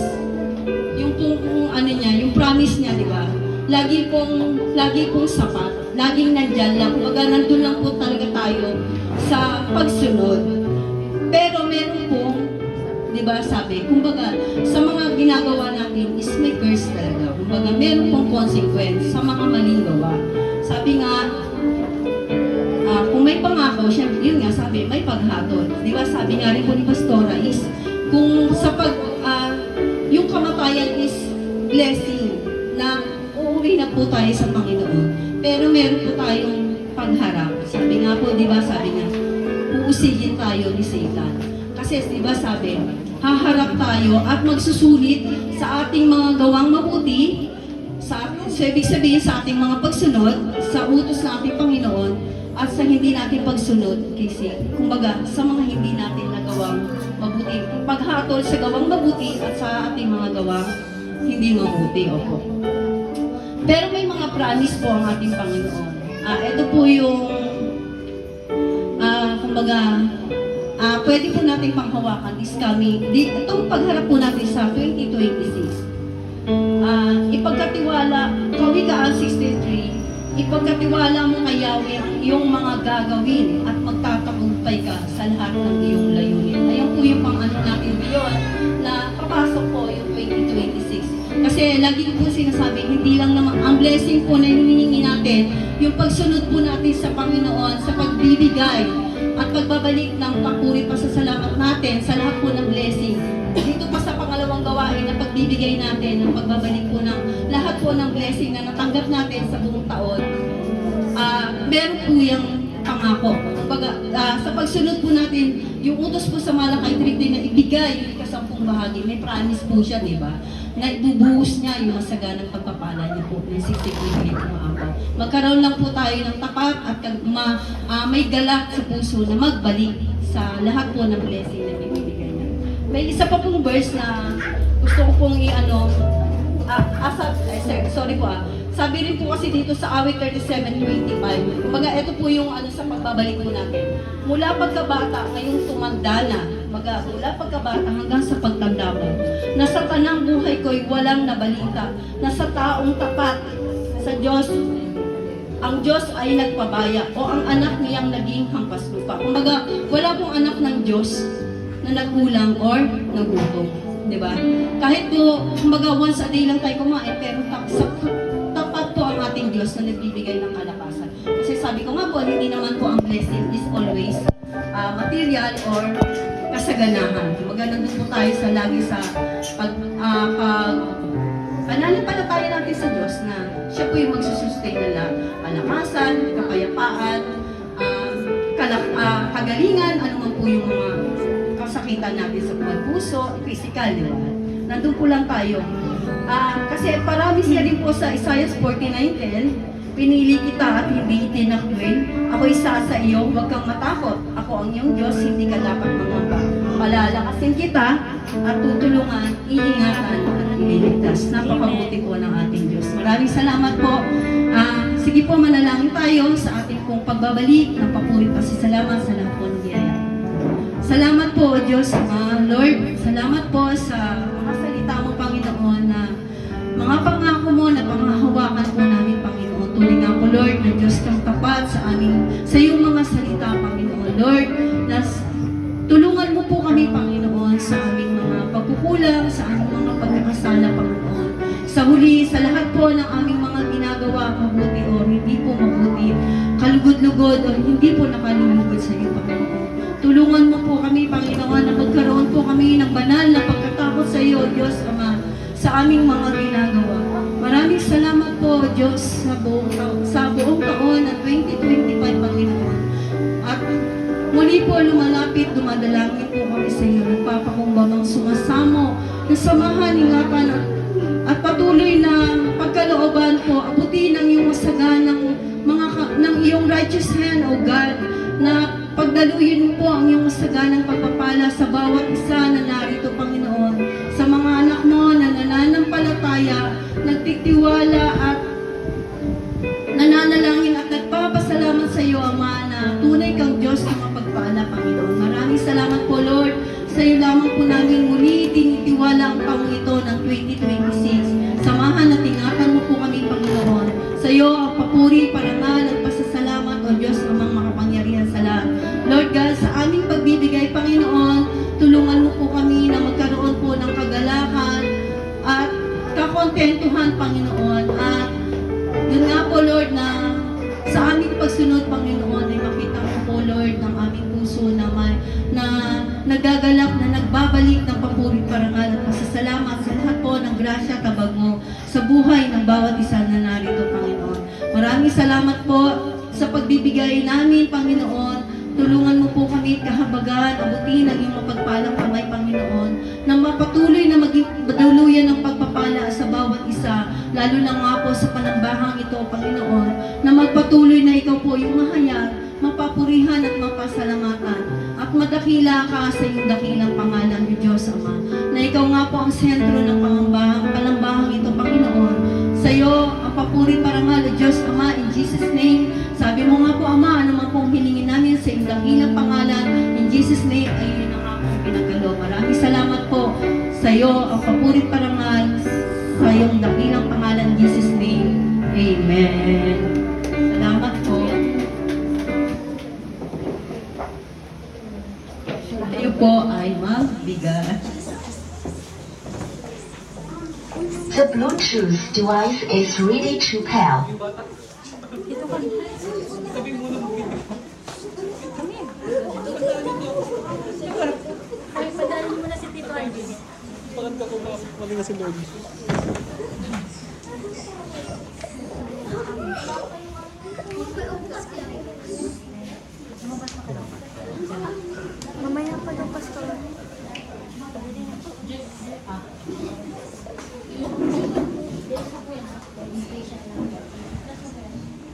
yung ano niya, yung promise niya, di ba? Lagi pong sapat, laging nandyan lang. Kumbaga nandun lang po talaga tayo sa pagsunod. Pero meron pong, di ba sabi, kumbaga sa mga ginagawa natin is may curse talaga. Kumbaga meron pong consequence sa mga maling gawa. Sabi nga, kung may pangako, syempre, yun nga sabi, may paghatol. Di ba sabi nga rin po ni Pastora is, kung sa yung kamatayan is blessing na uuwi na po tayo sa Panginoon. Pero meron po tayong pagharap. Sabi nga po, di ba sabi niya, uusigin tayo ni Satan. Kasi di ba sabi, haharap tayo at magsusulit sa ating mga gawang mabuti, so ibig sabihin sa ating mga pagsunod, sa utos ng ating Panginoon, at sa hindi natin pagsunod kasi kumbaga sa mga hindi natin nagawang mabuti, paghatol sa gawang mabuti at sa ating mga gawang hindi mabuti. Opo. Pero may mga promise po ang ating Panginoon. Ito po yung kumbaga pwede po natin panghawakan is coming. Itong pagharap po natin sa 2026. Ipagkatiwala, Kawikaan 63, ipagkatiwala mo kay Yahweh ang iyong mga gagawin at magtatagumpay ka sa lahat ng iyong layunin. Ayun po yung pang-ano natin ngayon na papasok po yung 2026. Kasi lagi ko po sinasabi, hindi lang naman ang blessing po na hinihingi natin, yung pagsunod po natin sa Panginoon, sa pagbibigay at pagbabalik ng papuri pa sa salamat natin sa lahat po ng blessing. Dito pa sa pangalawang gawain na pagbibigay natin, ng pagbabalik po ng lahat po ng blessing na natanggap natin sa buong taon, meron po yung pangako. Kumbaga, sa pagsunod po natin, yung utos po sa Malakay 3:10 na ibigay yung ikasampung bahagi, may promise po siya, di ba? Na ibubuhos niya yung masaganang pagpapala niya po, yung 60 umaapaw. Magkaroon lang po tayo ng tapat at may galak sa puso na magbalik sa lahat po ng blessing na bibigay niya. May isa pa pong verse na gusto ko pong sabi rin po kasi dito sa awit 37:25, kumbaga ito po yung sa pagbabalik po natin. Mula pagkabata, ngayong tumanda na, mula pagkabata hanggang sa pagtanda mo, na sa tanang buhay ko'y walang nabalita, na sa taong tapat sa Diyos, ang Diyos ay nagpabaya o ang anak niyang naging hampas lupa. Kumbaga, wala pong anak ng Diyos na nagkulang or nagutom. Diba? Kahit po, kumbaga once a day lang tayo kumain, pero tapat po ang ating Diyos na nagbibigay ng kalakasan. Kasi sabi ko nga po, hindi naman po ang blessing is always material or kasaganahan. Kumbaga nandun po tayo sa lagi sa pananampalataya natin sa Diyos na siya po yung magsusustain na kalakasan, kapayapaan, kagalingan, ano man po yung mga kasakitan natin sa buhay puso, physical, di ba? Nandun po lang tayo. Kasi parami siya din po sa Isaiah 49:10, pinili kita at hindi itinakwil. Ako isa sa iyo, huwag kang matakot. Ako ang iyong Diyos, hindi ka dapat mangamba. Palalakasin kita at tutulungan, iingatan at ililigtas. Napakabuti po ng ating Diyos. Maraming salamat po. Sige po, manalangin tayo sa ating pong pagbabalik ng papuri pasasalamat sa lahat po ng biyaya. Salamat po, Diyos, Lord. Salamat po sa mga salita mo, Panginoon, na mga pangako mo na panghahawakan po namin, Panginoon. Tuloy nga po, Lord, na Diyos kang tapat sa iyong mga salita, Panginoon. Lord, tulungan mo po kami, Panginoon, sa aming mga pagkukulang, sa aming mga pagkakasala, Panginoon. Sa huli, sa lahat po ng aming mga ginagawa, mabuti o hindi po mabuti, kalugod-lugod o hindi po nakalulugod sa iyo, Panginoon. Tulungan mo po kami, Panginoon, na magkaroon po kami ng banal na pagkatakot sa iyo, Diyos Ama, sa aming mga ginagawa. Maraming salamat po, Diyos, sa buong taon na 2025, Panginoon. At muli po lumalapit, dumadalangin po kami sa iyo, nagpapakumbabang sumasamo, nasamahan, ingatan at patuloy righteous hand, O God, na pagdaluyin mo po ang iyong masaganang pagpapala sa bawat isa na narito, Panginoon. Sa mga anak mo na nananampalataya, nagtitiwala at nananalangin at nagpapasalamat sa iyo, Ama, na tunay kang Diyos na mapagpala, Panginoon. Maraming salamat po, Lord. Sa iyo lamang po namin muli tinitiwala ang taong ito ng 2026. Samahan at ingatan mo po kami, Panginoon. Sa iyo ang papuri, parangal at pasasalamat, O Diyos, amang makapangyarihan sa lahat. Lord God, sa aming pagbibigay, Panginoon, tulungan mo po kami na magkaroon po ng kagalakan at kakontentuhan, Panginoon. At yun nga po, Lord, na sa aming pagsunod, Panginoon, ay makita mo po, Lord, ng aming puso na nagagalak, na nagbabalik ng papuri, parangal at pasasalamat sa lahat po ng grasya at tabag mo sa buhay ng bawat isa na narito, Panginoon. Maraming salamat po sa pagbibigay namin, Panginoon. Tulungan mo po kami kahabagan, abutin ang iyong mapagpalang kamay, Panginoon, na mapatuloy na maging maduluyan ng pagpapala sa bawat isa, lalo na nga po sa panambahang ito, Panginoon, na magpatuloy na ikaw po yung mahayag, mapapurihan at mapasalamatan, at madakila ka sa iyong dakilang pangalan ni Diyos, Ama, na ikaw nga po ang sentro ng panambahang ito, Panginoon. Sa iyo, ang papuri parangal, O Diyos, Ama, in Jesus' name. Sabi mo nga po, Ama, ano man pong hiningin namin sa iyong dakilang pangalan, in Jesus' name, ay yun na nga po pinagkalo. Maraming salamat po sa iyo, ang papuri parangal, sa iyong dakilang pangalan, in Jesus' name. Amen. Salamat po. Tayo po ay magbigas. The Bluetooth device is ready to pair. Ay, padalhin mo na si Tito Arvin. Bakit ka kung mali na si Lord?